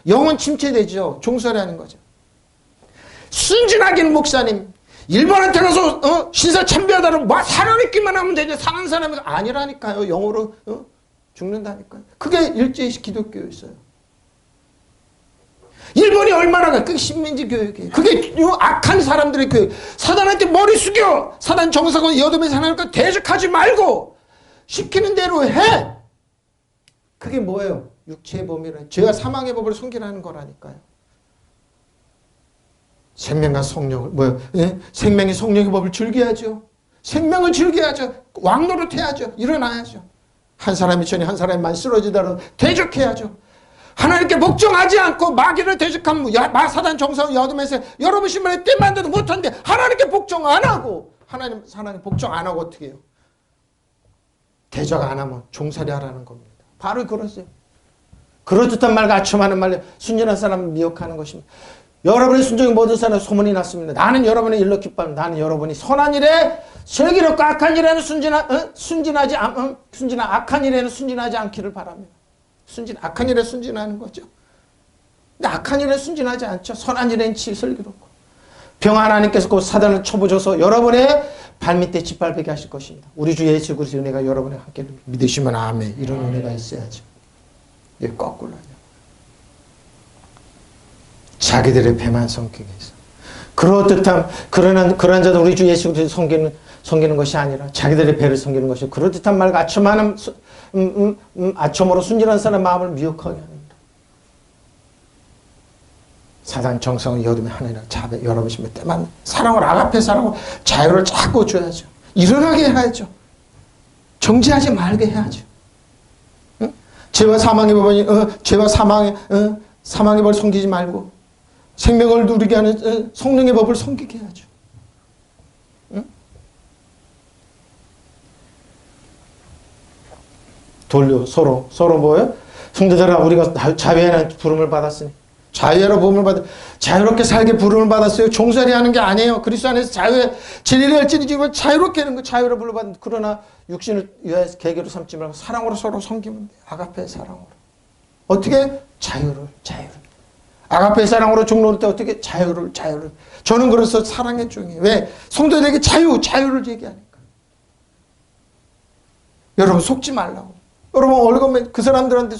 영은 침체되죠. 종살이 하는 거죠. 순진하긴 목사님. 일본한테 가서 신사 참배하다는 뭐 살아있기만 하면 되지 사는 사람이 아니라니까요. 영으로 죽는다니까요. 그게 일제시 기독교였어요. 일본이 얼마나 그게 식민지 교육이에요. 그게 악한 사람들의 교육. 사단한테 머리 숙여. 사단 정사건 여dom에서 하나님과 대적하지 말고 시키는 대로 해. 그게 뭐예요? 육체의 범위라. 죄와 사망의 법을 섬기라는 거라니까요. 생명과 성령을 뭐요? 예? 생명이 성령의 법을 즐겨야죠. 생명을 즐겨야죠. 왕노릇해야죠. 일어나야죠. 한 사람이 전에 한 사람만 쓰러지더라도 대적해야죠. 하나님께 복종하지 않고 마귀를 대적하면 사단 정사와 여돔에서 여러분 신문에 때만 돼도 못하는데 하나님께 복종 안 하고 하나님 복종 안 하고 어떻게 해요? 대적 안 하면 종살이 하라는 겁니다. 바로 그러세요. 그럴듯한 말과 아첨하는 말로 순진한 사람을 미혹하는 것입니다. 여러분의 순종이 모든 사람의 소문이 났습니다. 나는 여러분의 일로 기뻐합니다. 나는 여러분이 선한 일에 슬기롭고 악한 일에는 악한 일에는 순진하지 않기를 바랍니다. 악한 일에 순진하는 거죠. 근데 악한 일에 순진하지 않죠. 선한 일에는 슬기롭고. 병 하나님께서 그 사단을 쳐부셔서 여러분의 발밑에 짓밟게 하실 것입니다. 우리 주 예수 그리스도의 은혜가 여러분의 함께 믿으시면 아멘. 이런 은혜가 있어야죠. 이게 거꾸로요. 자기들의 배만 섬기게 해서. 그럴듯한, 그런 자도 우리 주 예수 그리스도 섬기는 것이 아니라 자기들의 배를 섬기는 것이 그럴듯한 말과 아첨하는, 아첨으로 순진한 사람의 마음을 미혹하게 합니다. 사단 정성을 여둠에 하느라 자배 여러분이 때만 사랑을 아가페 사랑으로 자유를 자꾸 줘야죠. 일어나게 해야죠. 정지하지 말게 해야죠. 응? 죄와 사망의 법은 죄와 사망의 법을 섬기지 말고 생명을 누리게 하는 성령의 법을 섬기게 해야죠. 응? 돌려 서로 뭐예요? 성도들아 우리가 자유하는 부름을 받았으니 자유로 부름을 받아 자유롭게 살게 부름을 받았어요. 종살이 하는 게 아니에요. 그리스도 안에서 자유의 진리를 할지니 자유롭게 하는 거 자유로 부름을 받는. 그러나 육신을 위하여 계계로 삼지 말고 사랑으로 서로 섬기면 돼요. 아가페의 사랑으로. 어떻게? 자유를. 아가페의 사랑으로 종로를 때 어떻게? 자유를. 저는 그래서 사랑의 종이에요. 왜? 성도들에게 자유를 얘기하니까. 여러분 속지 말라고. 여러분 얼굴에 그 사람들한테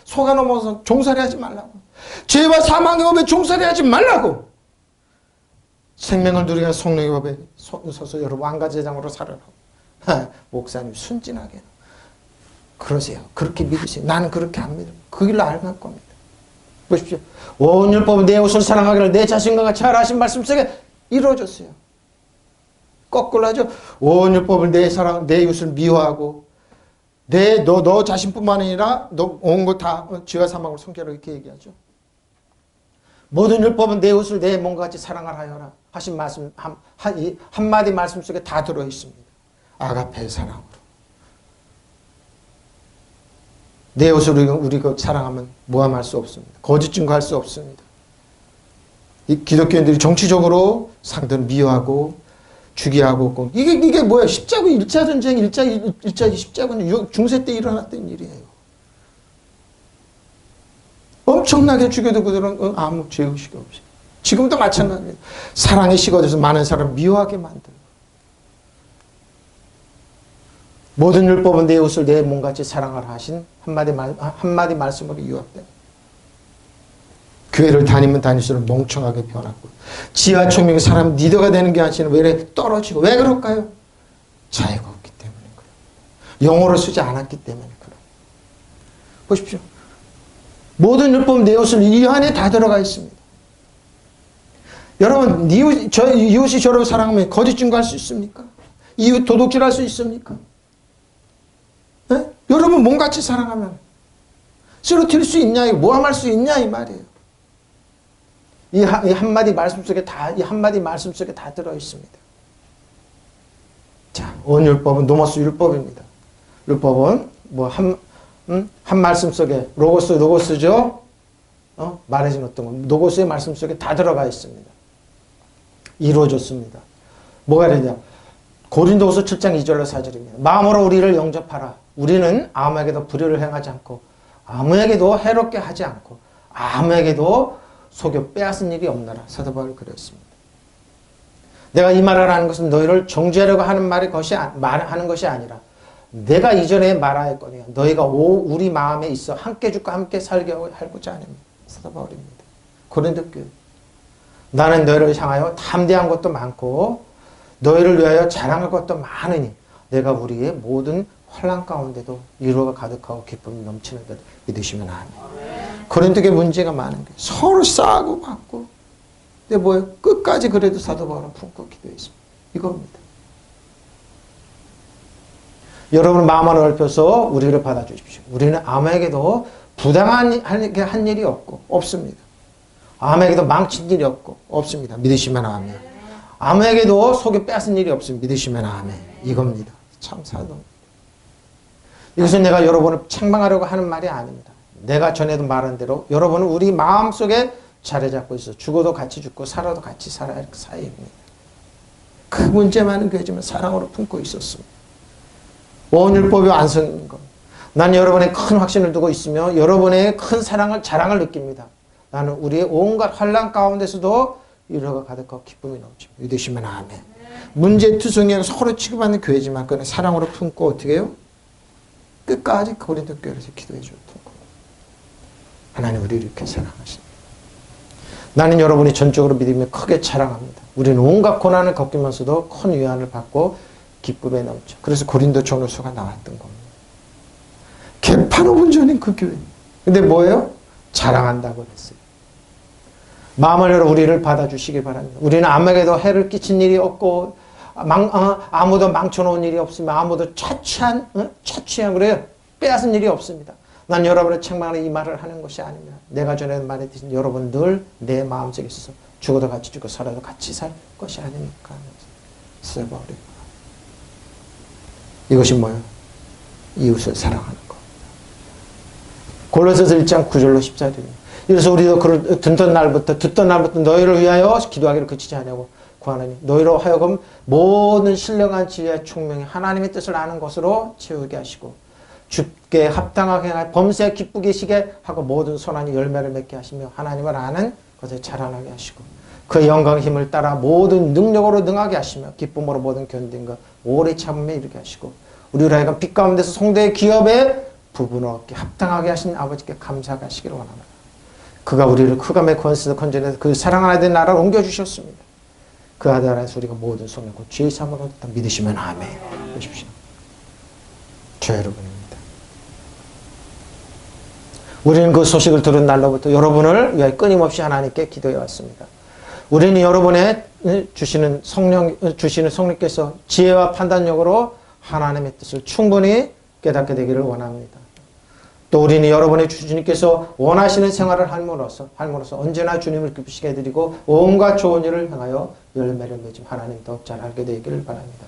속아 넘어서 종살이 하지 말라고. 죄와 사망의 법에 종살이 하지 말라고. 생명을 누리게 하는 성령의 법에 서서 여러분 왕가제장으로 살아라고. 목사님 순진하게. 그러세요. 그렇게 믿으세요. 나는 그렇게 안 믿어요. 그 길로 알갈 겁니다. 보십시오. 온 율법은 내 옷을 사랑하기를 내 자신과 같이 하라 하신 말씀 속에 이루어졌어요. 거꾸로 하죠. 온 율법을 내 이웃을 미워하고 너 자신뿐만 아니라 너 온 거 다 죄와 사망으로 섬기라 이렇게 얘기하죠. 모든 율법은 내 이웃을 내 몸과 같이 사랑하라 하여라 하신 말씀 한마디 말씀 속에 다 들어 있습니다. 아가페의 사랑으로. 내 이웃을 우리가 사랑하면 모함할 수 없습니다. 거짓 증거할 수 없습니다. 이 기독교인들이 정치적으로 상대를 미워하고 주기하고 이게 뭐야? 십자군 1차 전쟁 1차 십자군 중세 때 일어났던 일이에요. 엄청나게 죽여도 그들은 아무 죄의식이 없어요. 지금도 마찬가지입니다. 사랑의 식어져서 많은 사람을 미워하게 만들고 모든 율법은 내 이웃을 내 몸같이 사랑하라 하신 한마디 말씀으로 유압돼요. 교회를 다니면 다닐수록 멍청하게 변하고 지하 총명의 사람 리더가 되는 게 아니라 왜 이렇게 떨어지고 왜 그럴까요? 자유가 없기 때문에 그래요. 영어를 쓰지 않았기 때문에 그래요. 보십시오. 모든 율법 내 이웃을 이 안에 다 들어가 있습니다. 여러분 이웃이 저를 사랑하면 거짓 증거할 수 있습니까? 이웃 도둑질할 수 있습니까? 네? 여러분 몸같이 사랑하면 쓰러뜨릴 수 있냐 모함할 수 있냐 이 말이에요. 이 한마디 말씀 속에 다 들어 있습니다. 온 율법은 노모스 율법입니다. 율법은 뭐 한 말씀 속에 로고스죠. 말해진 어떤 건 로고스의 말씀 속에 다 들어가 있습니다. 이루어졌습니다. 뭐가 되냐? 고린도후서 7장 2절로 4절입니다. 마음으로 우리를 영접하라. 우리는 아무에게도 불의를 행하지 않고 아무에게도 해롭게 하지 않고 아무에게도 속여 빼앗은 일이 없노라. 사도 바울이 그랬습니다. 내가 이 말을 하는 것은 너희를 정죄하려고 하는 하는 것이 아니라 내가 이전에 말하였거니와 너희가 우리 마음에 있어 함께 죽고 함께 살게 하고자 하는 사도 바울입니다. 고린도 교회. 나는 너희를 향하여 담대한 것도 많고 너희를 위하여 자랑할 것도 많으니 내가 우리의 모든 환난 가운데도 위로가 가득하고 기쁨이 넘치는 것 믿으시면 아멘. 고린도 교회 문제가 많은 게 서로 싸고 받고 근데 뭐예요? 끝까지 그래도 사도 바울은 품고 기도했습니다. 이겁니다. 여러분 마음을 넓혀서 우리를 받아주십시오. 우리는 아무에게도 부당한 한 일이 없습니다. 아무에게도 망친 일이 없습니다. 믿으시면 아멘. 아무에게도 속에 뺏은 일이 없습니다. 믿으시면 아멘. 이겁니다. 참 사도. 이것은 내가 여러분을 책망하려고 하는 말이 아닙니다. 내가 전에도 말한 대로 여러분은 우리 마음속에 자리 잡고 있어. 죽어도 같이 죽고 살아도 같이 살아야 할 사이입니다. 그 문제 많은 교회지만 사랑으로 품고 있었습니다. 온 율법이 완성인 것. 난 여러분의 큰 확신을 두고 있으며 여러분의 큰 자랑을 느낍니다. 나는 우리의 온갖 환난 가운데서도 위로가 가득하고 기쁨이 넘칩니다. 믿으시면 아멘. 문제투성이하고 서로 취급하는 교회지만 그는 사랑으로 품고 어떻게 해요? 끝까지 고린도 교회에서 기도해 주고 품고. 하나님 우리를 이렇게 사랑하십니다. 나는 여러분이 전적으로 믿으며 크게 자랑합니다. 우리는 온갖 고난을 겪으면서도 큰 위안을 받고 기쁨에 넘쳐. 그래서 고린도 전후서가 나왔던 겁니다. 개판 온전인 그 교회. 근데 뭐예요? 자랑한다고 그랬어요. 마음을 열어 우리를 받아주시기 바랍니다. 우리는 아무에게도 해를 끼친 일이 없고 아무도 망쳐놓은 일이 없으며 아무도 차취한 그래요. 빼앗은 일이 없습니다. 난 여러분을 책망하는 이 말을 하는 것이 아닙니다. 내가 전에 말했듯이 여러분 늘 내 마음속에 있어서 죽어도 같이 죽고 살아도 같이 살 것이 아닙니까? 써버리고. 이것이 뭐예요? 이웃을 사랑하는 것. 골로새서 1장 9절로 14절입니다. 그래서 우리도 그를 듣던 날부터 너희를 위하여 기도하기를 그치지 않냐고 구하느니 너희로 하여금 모든 신령한 지혜와 총명이 하나님의 뜻을 아는 것으로 채우게 하시고 주께 합당하게 하여 범사에 기쁘게 시게 하고 모든 선한 열매를 맺게 하시며 하나님을 아는 것에 자라나게 하시고 그 영광의 힘을 따라 모든 능력으로 능하게 하시며 기쁨으로 모든 견딘 것 오래 참음에 이르게 하시고 우리를 하여금 빛 가운데서 성도의 기업에 부분을 얻게 합당하게 하신 아버지께 감사하게 하시기를 원합니다. 그가 우리를 흑암의 권세에서 건져내서 그 사랑하는 아들 나라를 옮겨주셨습니다. 그 아들 안에서 우리가 모든 소명과 죄의 사함을 얻었다 믿으시면 아멘. 보십시오. 저 여러분입니다. 우리는 그 소식을 들은 날로부터 여러분을 위하여 끊임없이 하나님께 기도해 왔습니다. 우리는 여러분의 주시는 성령께서 지혜와 판단력으로 하나님의 뜻을 충분히 깨닫게 되기를 원합니다. 또 우리는 여러분의 주님께서 원하시는 생활을 함으로써 언제나 주님을 기쁘시게 해드리고 온갖 좋은 일을 향하여 열매를 맺음 하나님 더 잘 알게 되기를 바랍니다.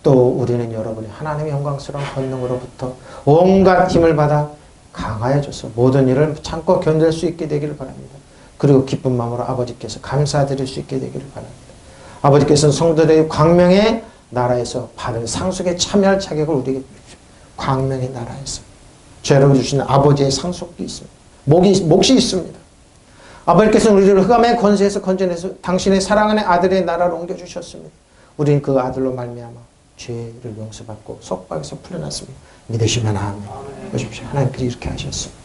또 우리는 여러분의 하나님의 영광스러운 권능으로부터 온갖 힘을 받아 강하여져서 모든 일을 참고 견딜 수 있게 되기를 바랍니다. 그리고 기쁜 마음으로 아버지께서 감사드릴 수 있게 되기를 바랍니다. 아버지께서는 성도들의 광명의 나라에서 받을 상속에 참여할 자격을 우리에게 주십시오. 광명의 나라에서 죄를 주시는 아버지의 상속이 있습니다. 몫이 있습니다. 아버지께서는 우리를 흑암의 권세에서 건져내서 당신의 사랑하는 아들의 나라로 옮겨주셨습니다. 우리는 그 아들로 말미암아 죄를 용서받고 속박에서 풀려났습니다. 믿으시면 아멘. 보십시오. 하나님께서 이렇게 하셨습니다.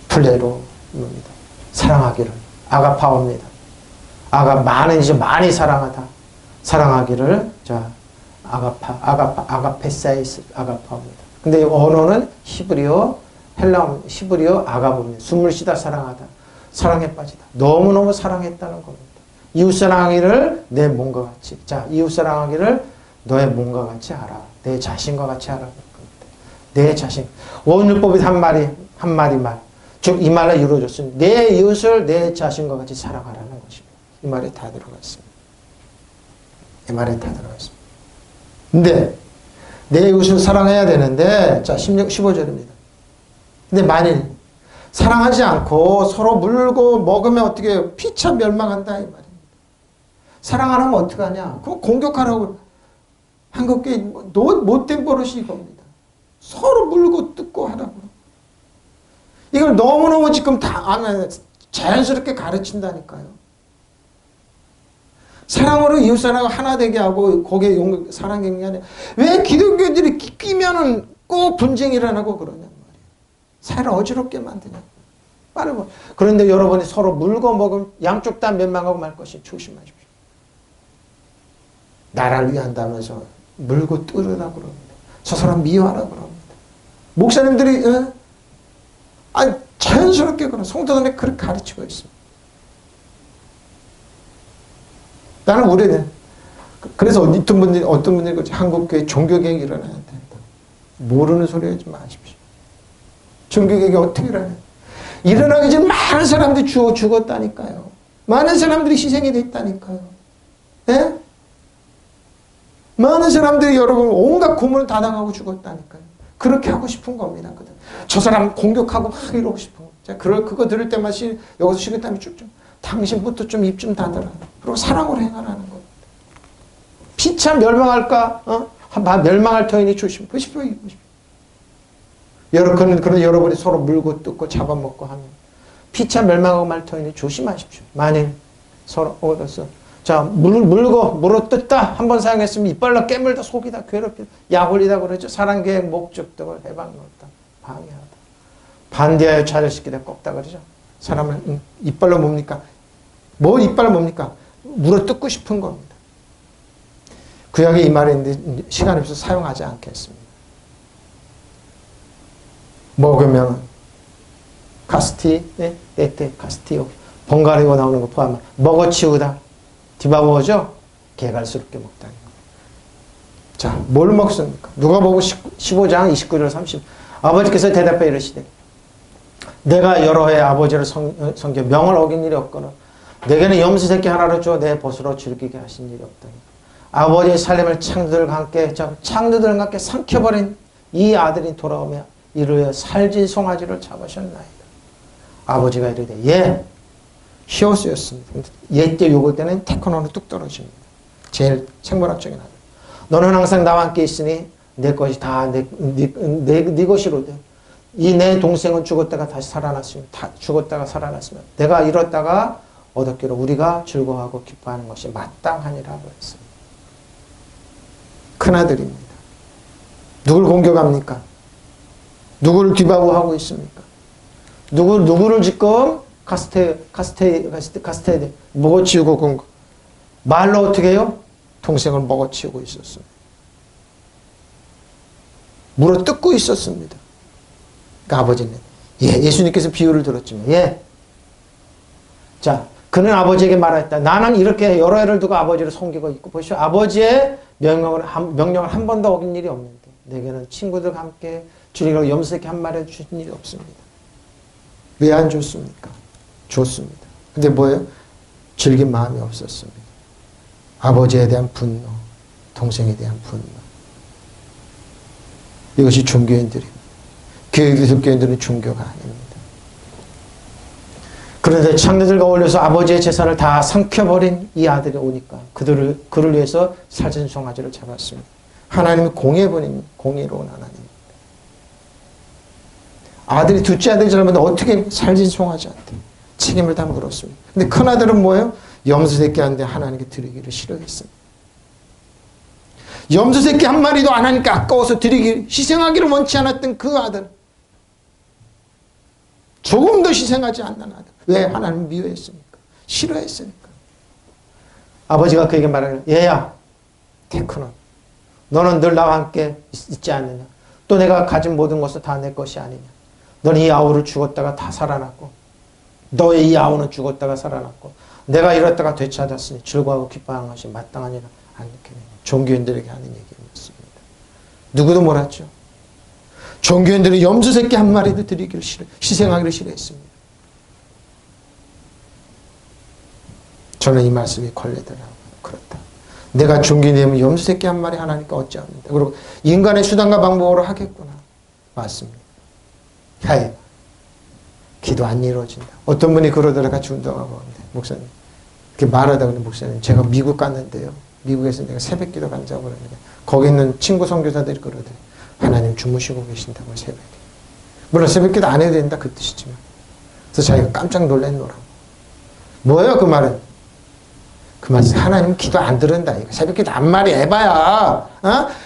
플레로입니다. 사랑하기를 아가파오입니다. 많이 사랑하다. 사랑하기를 아가페사이스 아가파오입니다. 근데 언어는 히브리어 아가보입니다. 숨을 쉬다 사랑하다. 사랑에 빠지다. 너무너무 사랑했다는 겁니다. 이웃 사랑하기를 내 몸과 같이. 이웃 사랑하기를 너의 몸과 같이 알아. 내 자신과 같이 알아. 내 자신. 온 율법이 한마디 말. 즉, 이 말로 이루어졌습니다. 내 이웃을 내 자신과 같이 사랑하라는 것입니다. 이 말에 다 들어가 있습니다. 이 말에 다 들어가 있습니다. 근데 내 이웃을 사랑해야 되는데, 자, 15절입니다. 근데 만일 사랑하지 않고 서로 물고 먹으면 어떻게 피차 멸망한다 이 말입니다. 사랑 안 하면 어떡하냐? 그거 공격하라고 한국교회 못된 버릇이 이겁니다. 서로 물고 뜯고 하라고. 이걸 너무너무 지금 다 자연스럽게 가르친다니까요. 사랑으로 이웃사랑을 하나 되게 하고 거기에 사랑 경계하냐. 왜 기독교들이 끼면은 꼭 분쟁이 일어나고 그러냐 말이에요. 사회를 어지럽게 만드냐. 빠르고. 그런데 여러분이 서로 물고 먹으면 양쪽 다 멸망하고 말 것이 조심하십시오. 나라를 위한다면서 물고 뜯으라고 그럽니다. 저 사람 미워하라고 그럽니다. 목사님들이 자연스럽게 그런 성도들에 그렇게 가르치고 있습니다. 나는 우리는 그래서 어떤 분들이 한국교회 종교개혁이 일어나야 된다. 모르는 소리 하지 마십시오. 종교개혁이 어떻게 일어나기 전에 많은 사람들이 죽었다니까요. 많은 사람들이 희생이 됐다니까요. 예? 많은 사람들이 여러분 온갖 고문을 다 당하고 죽었다니까요. 그렇게 하고 싶은 겁니다. 저 사람 공격하고 막 이러고 싶은 거예요. 그거 들을 때만 여기서 식은땀이 쭉쭉. 당신부터 좀 입 좀 닫아라. 그리고 사랑으로 행하라는 겁니다. 피차 멸망할까? 멸망할 터이니 조심. 보십시오. 그런 여러분이 서로 물고 뜯고 잡아먹고 하면 피차 멸망하고 말 터이니 조심하십시오. 만일 서로 얻어서 자, 물어 뜯다 한 번 사용했으면 이빨로 깨물다 속이다 괴롭히다 약올리다 그러죠. 사랑계획 목적 등을 해방하다 방해하다 반대하여 좌절시키다 꺾다 그러죠. 사람을 이빨로 뭡니까? 이빨로 뭡니까? 물어 뜯고 싶은 겁니다. 구약에 이 말인데 시간이 없어서 사용하지 않겠습니다. 먹으면 카스티오 번갈이고 나오는 거 포함해 먹어치우다 디바보죠? 개갈스럽게 먹다니. 자, 뭘 먹습니까? 누가복음 15장 29절 30. 아버지께서 대답해 이르시되 내가 여러 해 아버지를 섬겨 명을 어긴 일이 없거늘 내게는 염소 새끼 하나를 주어 내 벗으로 즐기게 하신 일이 없더니 아버지의 살림을 창조들과 함께 삼켜버린 이 아들이 돌아오며 이를 위해 살진 송아지를 잡으셨나이다. 아버지가 이르되 예 히오스였습니다. 옛때 욕을 때는 테크노는 뚝 떨어집니다. 제일 생물학적인 아들. 너는 항상 나와 함께 있으니 내 것이 다 네 것이로되 이 내 동생은 죽었다가 다시 살아났으며 죽었다가 살아났으며 내가 잃었다가 얻었기로 우리가 즐거워하고 기뻐하는 것이 마땅하니라고 했습니다. 큰아들입니다. 누굴 공격합니까? 누구를 뒤바구하고 있습니까? 누구를 지금 카스테데 먹어치우고 그 말로 어떻게 해요? 동생을 먹어치우고 있었습니다. 물어 뜯고 있었습니다. 그러니까 아버지는 예수님께서 비유를 들었지만 자 그는 아버지에게 말했다. 나는 이렇게 여러 해를 두고 아버지를 섬기고 있고 보시오. 아버지의 명령을 한 번도 어긴 일이 없는데 내게는 친구들과 함께 주님으로 염소새끼 한 마리 주신 일이 없습니다. 왜 안 줬습니까? 줬습니다. 근데 뭐예요? 즐긴 마음이 없었습니다. 아버지에 대한 분노, 동생에 대한 분노. 이것이 종교인들입니다. 기독교인들은 종교가 아닙니다. 그런데 창녀들과 어울려서 아버지의 재산을 다 삼켜버린 이 아들이 오니까 그를 위해서 살진 송아지를 잡았습니다. 하나님은 공의로운 하나님입니다. 아들이 둘째 아들이 잘못하면 어떻게 살진 송아지한테 책임을 다 물었습니다. 근데 큰아들은 뭐예요? 염소새끼한테 하나님께 드리기를 싫어했습니다. 염소새끼 한 마리도 안 하니까 아까워서 희생하기를 원치 않았던 그 아들. 조금 더 희생하지 않는 아들. 왜? 하나님 미워했습니까? 싫어했으니까. 아버지가 그에게 말하기를 얘야 테크노 너는 늘 나와 함께 있지 않느냐. 또 내가 가진 모든 것은 다 내 것이 아니냐. 너는 이 아우를 죽었다가 다 살아났고 너의 이 아우는 죽었다가 살아났고 내가 잃었다가 되찾았으니 즐거워하고 기뻐하는 것이 마땅하니라 않겠느냐. 종교인들에게 하는 얘기였습니다. 누구도 몰랐죠. 종교인들은 염소새끼 한 마리도 드리기를 희생하기를 싫어했습니다. 저는 이 말씀이 걸리더라고요. 그렇다. 내가 종기 내면 염소새끼 한 마리 하나니까 어찌합니다. 그리고 인간의 수단과 방법으로 하겠구나. 맞습니다. 하이, 기도 안 이루어진다. 어떤 분이 그러더라 같이 운동하고 왔는데, 목사님. 이렇게 말하다 근데 목사님, 제가 미국 갔는데요. 미국에서 내가 새벽 기도 간다고 그러는데, 거기 있는 친구 선교사들이 그러더래. 하나님 주무시고 계신다고 새벽에. 물론 새벽 기도 안 해도 된다 그 뜻이지만. 그래서 자기가 깜짝 놀랐노라고. 뭐예요 그 말은? 그 말은 하나님 기도 안 들은다. 새벽 기도 안 말이 해봐야,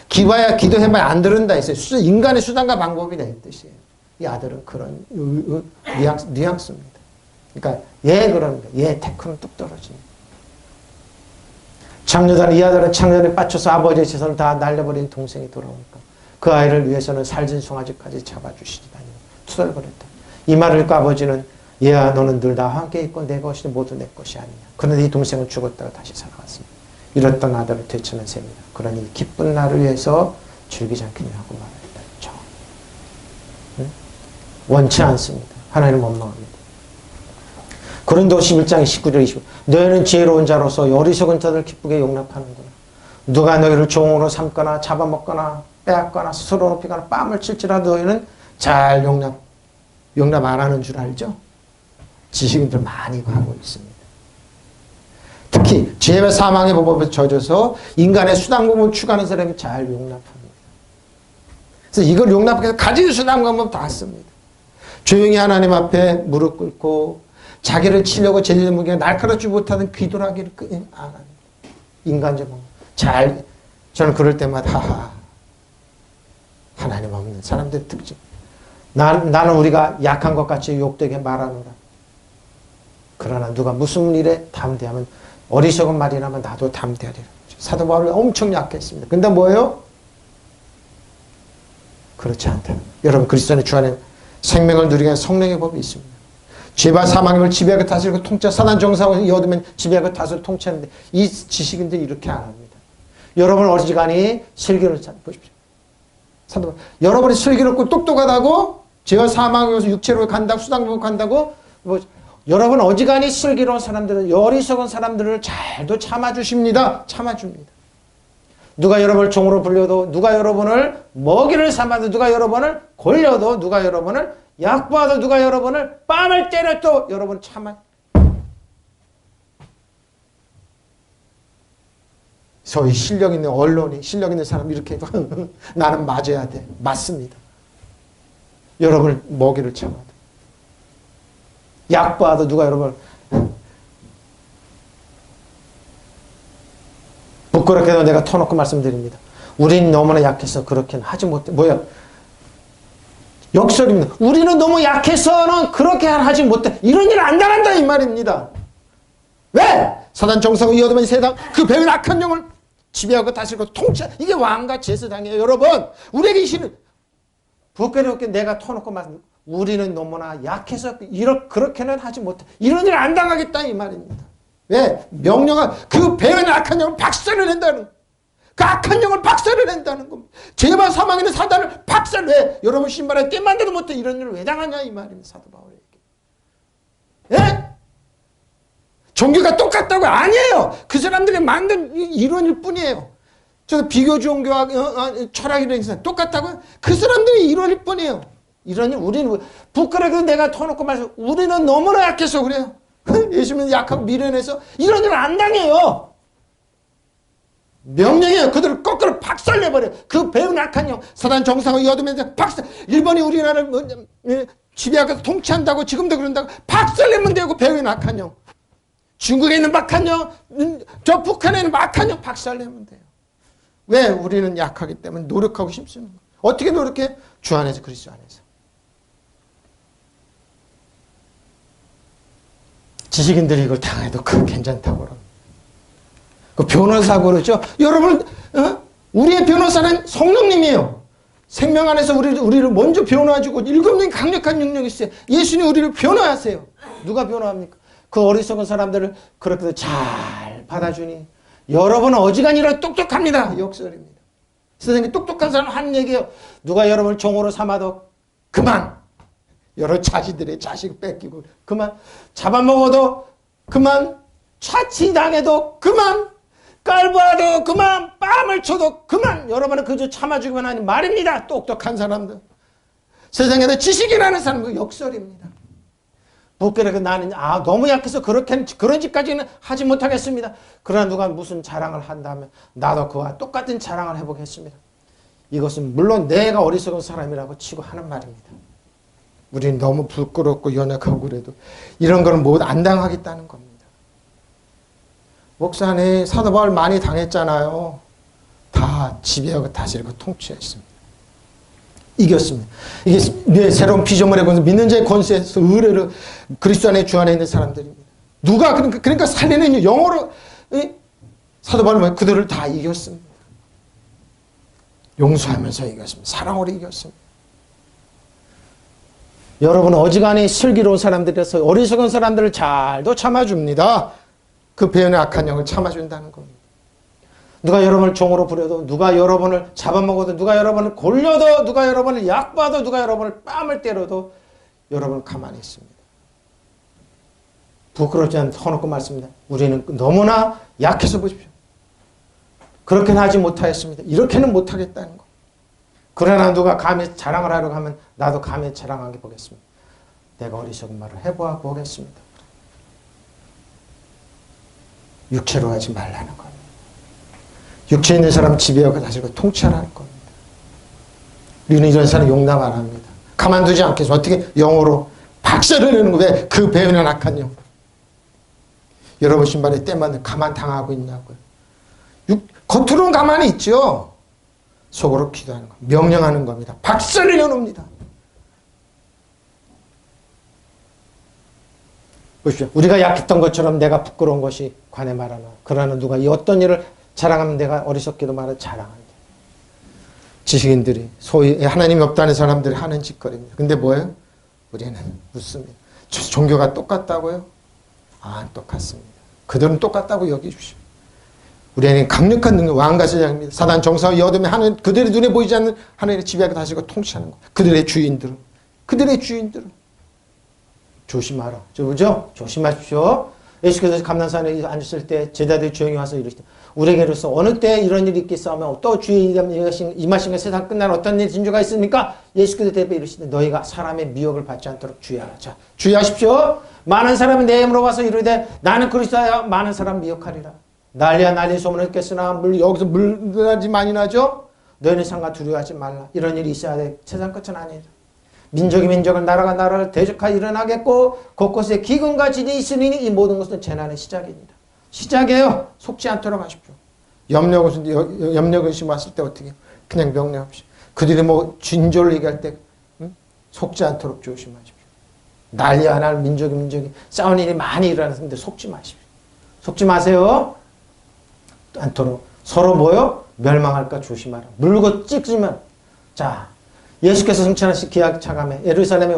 기봐야 기도해봐야 안 들은다. 인간의 수단과 방법이다 이 뜻이에요. 이 아들은 그런 뉘앙스입니다. 그러니까 얘 그럽니다. 얘 태클은 뚝 떨어집니다. 장려단 이 아들은 창년에 빠쳐서 아버지의 재산을 다 날려버린 동생이 돌아오니까 그 아이를 위해서는 살진 송아지까지 잡아주시다니 투덜거렸다. 이 말을 듣고 아버지는 얘야 너는 늘 나와 함께 있고 내 것이 모두 내 것이 아니냐. 그런데 이 동생은 죽었다가 다시 살아왔습니다. 이랬던 아들을 되찾는 셈이다. 그러니 기쁜 날을 위해서 즐기지 않겠냐 하고 말했다. 응? 원치 않습니다. 하나님은 원망합니다. 고린도 11장 19절 20절 너희는 지혜로운 자로서 어리석은 자들을 기쁘게 용납하는구나. 누가 너희를 종으로 삼거나 잡아먹거나 빼앗거나 스스로 높이거나 뺨을 칠지라도 너희는 잘 용납 안 하는 줄 알죠? 지식인들 많이 하고 있습니다. 특히 죄와 사망의 법에 젖어서 인간의 수단공을 추구하는 사람이 잘 용납합니다. 그래서 이걸 용납하기 위해서 가진 수단공법 다 씁니다. 조용히 하나님 앞에 무릎 꿇고 자기를 치려고 제일 무게 날카롭지 못하는 귀돌하기를 안 합니다. 인간적으로 잘 저는 그럴 때마다 하나님 없는 사람들의 특징. 나는 우리가 약한 것 같이 욕되게 말하노라. 그러나 누가 무슨 일에 담대하면 어리석은 말이라면 나도 담대하리라. 사도 바울이 엄청 약했습니다. 근데 뭐예요? 그렇지 않다. 여러분 그리스도의 주 안에 생명을 누리게 하는 성령의 법이 있습니다. 죄와 사망을 지배하고 다스리고 통치 사단 정상을 이어두면 지배하고 다스리고 통치하는데 이 지식인들이 이렇게 안 합니다. 여러분 어지간히 슬기를 보십시오. 사도 바울 여러분이 슬기롭고 똑똑하다고 죄와 사망에서 육체로 간다고 수단으로 간다고 뭐 여러분 어지간히 슬기로운 사람들은 어리석은 사람들을 잘도 참아주십니다. 참아줍니다. 누가 여러분을 종으로 불려도 누가 여러분을 먹이를 삼아도 누가 여러분을 골려도 누가 여러분을 약보아도 누가 여러분을 뺨을 때려도 여러분 참아. 소위 실력 있는 언론이 실력 있는 사람 이렇게 나는 맞아야 돼. 맞습니다. 여러분을 먹이를 참아도 약보아도 누가 여러분을 부끄럽게도 내가 터놓고 말씀드립니다. 우린 너무나 약해서 그렇게는 하지 못해. 뭐야? 역설입니다. 우리는 너무 약해서는 그렇게 하지 못해. 이런 일 안 당한다 이 말입니다. 왜? 사단 정상을 이어두면 세상 그 배운 악한 영을 지배하고 다스리고 통치 이게 왕과 제사장이에요. 여러분 우리에게 이시는 부끄럽게 내가 터놓고 말씀 우리는 너무나 약해서 그렇게는 하지 못해. 이런 일 안 당하겠다 이 말입니다. 왜? 명령한 그 배운 악한 영을 박살내낸다는 그 악한 영을 박살내낸다는 겁니다. 죄와 사망에는 사단을 박살내. 여러분 신발에 때 만들도 못해. 이런 일을 왜 당하냐 이 말입니다. 사도 바울에게. 예? 종교가 똑같다고 아니에요. 그 사람들이 만든 이론일 뿐이에요. 저도 비교 종교와 철학이라는 사람 똑같다고요? 그 사람들이 이론일 뿐이에요. 이러니 우리는 부끄러워도 내가 터놓고 말해서 우리는 너무나 약해서 그래요. 예수님은 약하고 미련해서 이런 일을 안 당해요. 명령이에요. 그들을 거꾸로 박살내버려요. 그 배운 악한 영 사단 정상을 이어두면서 박살 일본이 우리나라를 지배하고 통치한다고 지금도 그런다고 박살내면 되고 배운 악한 영 중국에 있는 악한 영 저 북한에 있는 악한 영 박살내면 돼요. 왜? 우리는 약하기 때문에 노력하고 싶습니다. 어떻게 노력해? 주 안에서 그리스도 안에서. 지식인들이 이걸 당해도 그건 괜찮다고 그럽니다. 그 변호사고 그러죠. 여러분 우리의 변호사는 성령님이에요. 생명 안에서 우리를 먼저 변호해주고 일곱 명이 강력한 능력이 있어요. 예수님 우리를 변호하세요. 누가 변호합니까? 그 어리석은 사람들을 그렇게 잘 받아주니 여러분은 어지간히라도 똑똑합니다. 역설입니다. 선생님 똑똑한 사람 하는 얘기예요. 누가 여러분을 종으로 삼아도 그만. 여러 자식들의 자식을 뺏기고 그만. 잡아먹어도 그만. 차치당해도 그만. 깔보아도 그만, 뺨을 쳐도 그만. 여러분은 그저 참아주기만 하니 말입니다. 똑똑한 사람들. 세상에서 지식이라는 사람은 역설입니다. 부끄러워 나는 너무 약해서 그런 짓까지는 하지 못하겠습니다. 그러나 누가 무슨 자랑을 한다면 나도 그와 똑같은 자랑을 해보겠습니다. 이것은 물론 내가 어리석은 사람이라고 치고 하는 말입니다. 우리는 너무 부끄럽고 연약하고 그래도 이런 거는 못 안 당하겠다는 겁니다. 목사님 사도 바울 많이 당했잖아요. 다 지배하고 다스리고 통치했습니다. 이겼습니다. 이게 새로운 피조물의 권세, 믿는 자의 권세에서 의뢰를 그리스도 안에 주 안에 있는 사람들입니다. 누가 그러니까 살리는 영어로 사도 바울은 그들을 다 이겼습니다. 용서하면서 이겼습니다. 사랑으로 이겼습니다. 여러분 어지간히 슬기로운 사람들이라서 어리석은 사람들을 잘도 참아줍니다. 그 배은의 악한 영을 참아준다는 겁니다. 누가 여러분을 종으로 부려도, 누가 여러분을 잡아먹어도, 누가 여러분을 골려도, 누가 여러분을 약봐도, 누가 여러분을 뺨을 때려도 여러분은 가만히 있습니다. 부끄럽지 않은 터놓고 말씀입니다. 우리는 너무나 약해서 보십시오. 그렇게는 하지 못하였습니다. 이렇게는 못하겠다는 거. 그러나 누가 감히 자랑을 하려고 하면 나도 감히 자랑하게 보겠습니다. 내가 어리석은 말을 해보아 보겠습니다. 육체로 하지 말라는 겁니다. 육체에 있는 사람 지배하고 다스리고 통치하라는 겁니다. 우리는 이런 사람 용납 안 합니다. 가만두지 않겠어. 어떻게 영어로 박살을 내는 거예요. 왜? 그 배은한 악한 영. 여러분 신발에 때마다 가만 당하고 있냐고요. 겉으로는 가만히 있죠. 속으로 기도하는 거, 명령하는 겁니다. 박살을 내놓습니다. 보십시오. 우리가 약했던 것처럼 내가 부끄러운 것이 관에 말하나. 그러나 누가 이 어떤 일을 자랑하면 내가 어리석게도 말을 자랑한다. 지식인들이 소위 하나님이 없다는 사람들이 하는 짓거리입니다. 근데 뭐예요? 우리는 묻습니다. 종교가 똑같다고요? 똑같습니다. 그들은 똑같다고 여기십시오. 우리는 강력한 능력, 왕과 제장입니다. 사단 정사와 여둠에 하는 그들의 눈에 보이지 않는 하나님의 지배하고 다스리고 통치하는 것. 그들의 주인들은 조심하라. 그죠? 조심하십시오. 예수께서 감난산에 앉았을 때 제자들이 조용히 와서 이러시다. 우리에게로서 어느 때 이런 일이 있겠사오며 또 주의 임하신 세상 끝날 어떤 일 진주가 있습니까? 예수께서 대답해 이르시되 너희가 사람의 미혹을 받지 않도록 주의하라. 자, 주의하십시오. 많은 사람이 내 이름으로 와서 이르되 나는 그리스도야. 많은 사람 미혹하리라. 난리야 난리 소문을 듣겠으나 여기서 물까지 많이 나죠? 너희는 상관 두려워하지 말라. 이런 일이 있어야 돼. 세상 끝은 아니다. 민족이 민족을 나라가 나라를 대적하여 일어나겠고 곳곳에 기근과 진이 있으니 이 모든 것은 재난의 시작입니다. 시작이에요. 속지 않도록 하십시오. 염려근심 왔을 때 어떻게 그냥 명령합시오. 그들이 진조를 얘기할 때 속지 않도록 조심하십시오. 난리 안 할 민족이 싸우는 일이 많이 일어났는데 속지 마십시오. 속지 마세요. 않도록 서로 멸망할까 조심하라. 물고 찍으면 자 예수께서 승천하신 기약 차감에 예루살렘에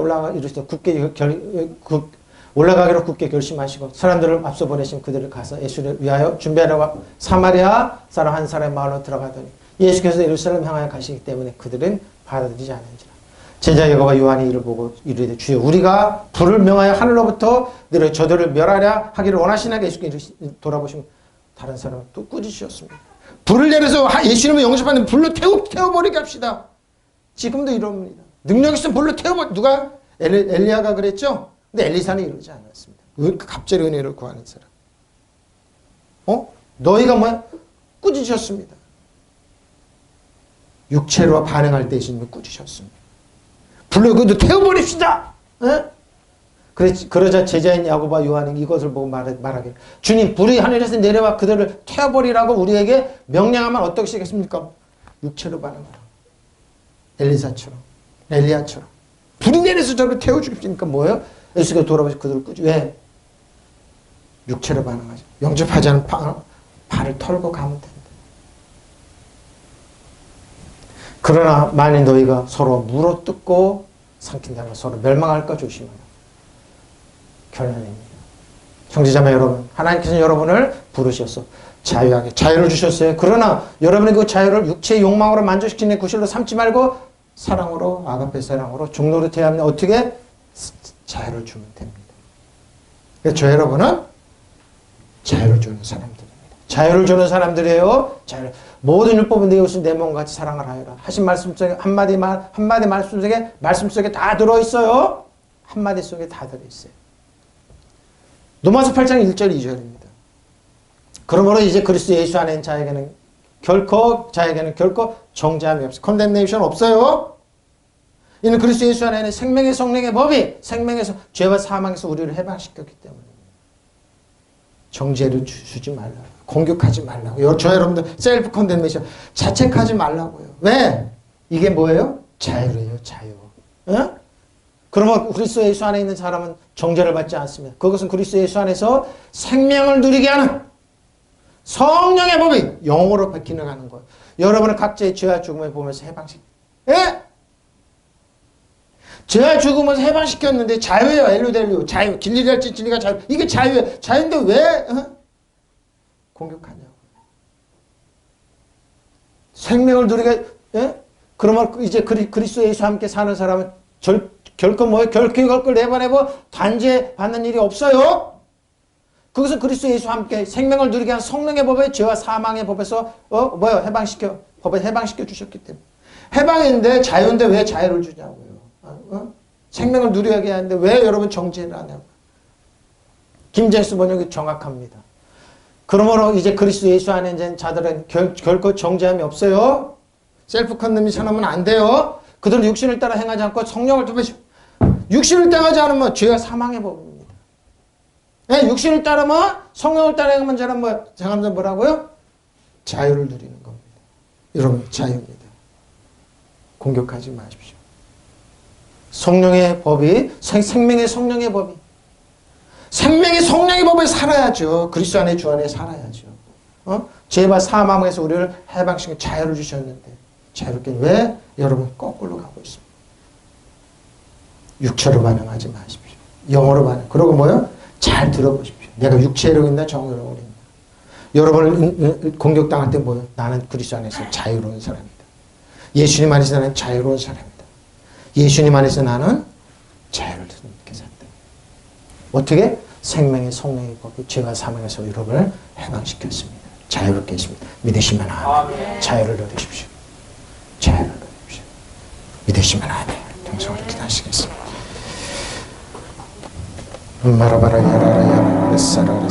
올라가기로 굳게 결심하시고 사람들을 앞서 보내신 그들을 가서 예수를 위하여 준비하려고 사마리아 사람 한 사람의 마을로 들어가더니 예수께서 예루살렘 향하여 가시기 때문에 그들은 받아들이지 않은지라. 제자 야고보와 요한이 이를 보고 이르되 주여 우리가 불을 명하여 하늘로부터 저들을 멸하려 하기를 원하시나이까. 예수께서 돌아보시면 다른 사람은 또 꾸짖으셨습니다. 불을 내려서 예수님을 영접하는 불로 태워버리게 합시다. 지금도 이럽니다. 능력 있으면 불로 누가? 엘리야가 그랬죠? 근데 엘리사는 이러지 않았습니다. 갑자기 은혜를 구하는 사람. 너희가 꾸짖으셨습니다. 육체로 반응할 때 예수님을 꾸짖으셨습니다. 불로 그도 태워버립시다. 그러자 제자인 야고보와 요한이 이것을 보고 말하기를 주님 불이 하늘에서 내려와 그들을 태워버리라고 우리에게 명령하면 어떠시겠습니까? 육체로 반응하라. 엘리야처럼 불이 내려서 저를 태워주겠습니까? 뭐예요? 예수가 돌아보시 그들을 꾸짖. 왜? 육체로 반응하죠. 영접하지 않은 발을 털고 가면 된다. 그러나 만일 너희가 서로 물어뜯고 삼킨다면 서로 멸망할까 조심하라. 결론입니다. 형제자매 여러분, 하나님께서는 여러분을 부르셔서 자유를 주셨어요. 그러나 여러분의 그 자유를 육체의 욕망으로 만족시키는 구실로 삼지 말고 사랑으로, 아가페 사랑으로 종로로 대하면 어떻게? 자유를 주면 됩니다. 그래서 저 여러분은 자유를 주는 사람들입니다. 자유를 주는 사람들이에요. 자유. 모든 율법은 내 이웃을 내 몸같이 사랑을 하여라. 하신 말씀 속에 한마디 말씀 속에 다 들어있어요. 한마디 속에 다 들어있어요. 로마서 8장 1절 2절입니다. 그러므로 이제 그리스도 예수 안에 있는 자에게는 결코 정죄함이 없어요. 컨덴네이션 없어요. 이는 그리스도 예수 안에 있는 생명의 성령의 법이 생명에서 죄와 사망에서 우리를 해방시켰기 때문에 정죄를 주지 말라고, 공격하지 말라고. 저 여러분들 셀프 컨덴네이션 자책하지 말라고요. 왜? 이게 뭐예요? 자유예요, 자유. 어? 그러면 그리스도 예수 안에 있는 사람은 정죄를 받지 않습니다. 그것은 그리스도 예수 안에서 생명을 누리게 하는 성령의 법이 영으로 기능하는 거예요. 여러분은 각자의 죄와 죽음을 보면서 예? 죄와 죽음을 해방시켰는데 자유예요. 엘루델루 자유. 진리를 할지 진리가 자유. 이게 자유예요. 자유인데 왜 공격하냐고. 생명을 누리게. 그러면 이제 그리스도 예수와 함께 사는 사람은 결코 뭐예요? 결코 내보내고 단죄 받는 일이 없어요. 그것은 그리스도 예수와 함께 생명을 누리게 한 성령의 법에 죄와 사망의 법에서 법에 해방시켜 주셨기 때문에. 해방인데 자유인데 왜 자유를 주냐고요. 생명을 누리게 하는데 왜 여러분 정죄를 하냐고. 김재수 번역이 정확합니다. 그러므로 이제 그리스도 예수 안에 있는 자들은 결코 정죄함이 없어요. 셀프 컨덴네이션 하면 안 돼요. 그들은 육신을 따라 행하지 않고 성령을 통해 육신을 따르지 않으면 죄와 사망의 법입니다. 네, 육신을 따르면 성령을 따라 행하면 저는 뭐라고요? 자유를 누리는 겁니다. 여러분 자유입니다. 공격하지 마십시오. 성령의 법이 생명의 성령의 법이 생명의 성령의 법에 살아야죠. 그리스도 안에 주 안에 살아야죠. 죄와 사망에서 우리를 해방시켜 자유를 주셨는데 자유롭게 왜 여러분 거꾸로 가고 있습니다. 육체로 반응하지 마십시오. 영어로 반응. 그리고 뭐요? 잘 들어보십시오. 내가 육체로 있나 정으로 있나. 여러분을 공격당할 때 뭐요? 나는 그리스도 안에서 자유로운 사람이다. 예수님 안에서 나는 자유로운 사람이다. 예수님 안에서 나는 자유를 얻게 산다. 어떻게? 생명의 성령의 법이 죄와 사망에서 여러분을 해방시켰습니다. 자유롭게 했습니다. 믿으시면 아멘. 자유를 얻으십시오. 자유를 얻으십시오. 믿으시면 아멘. 동성으로 기도하시겠습니다. 마라바라 야라라 야라라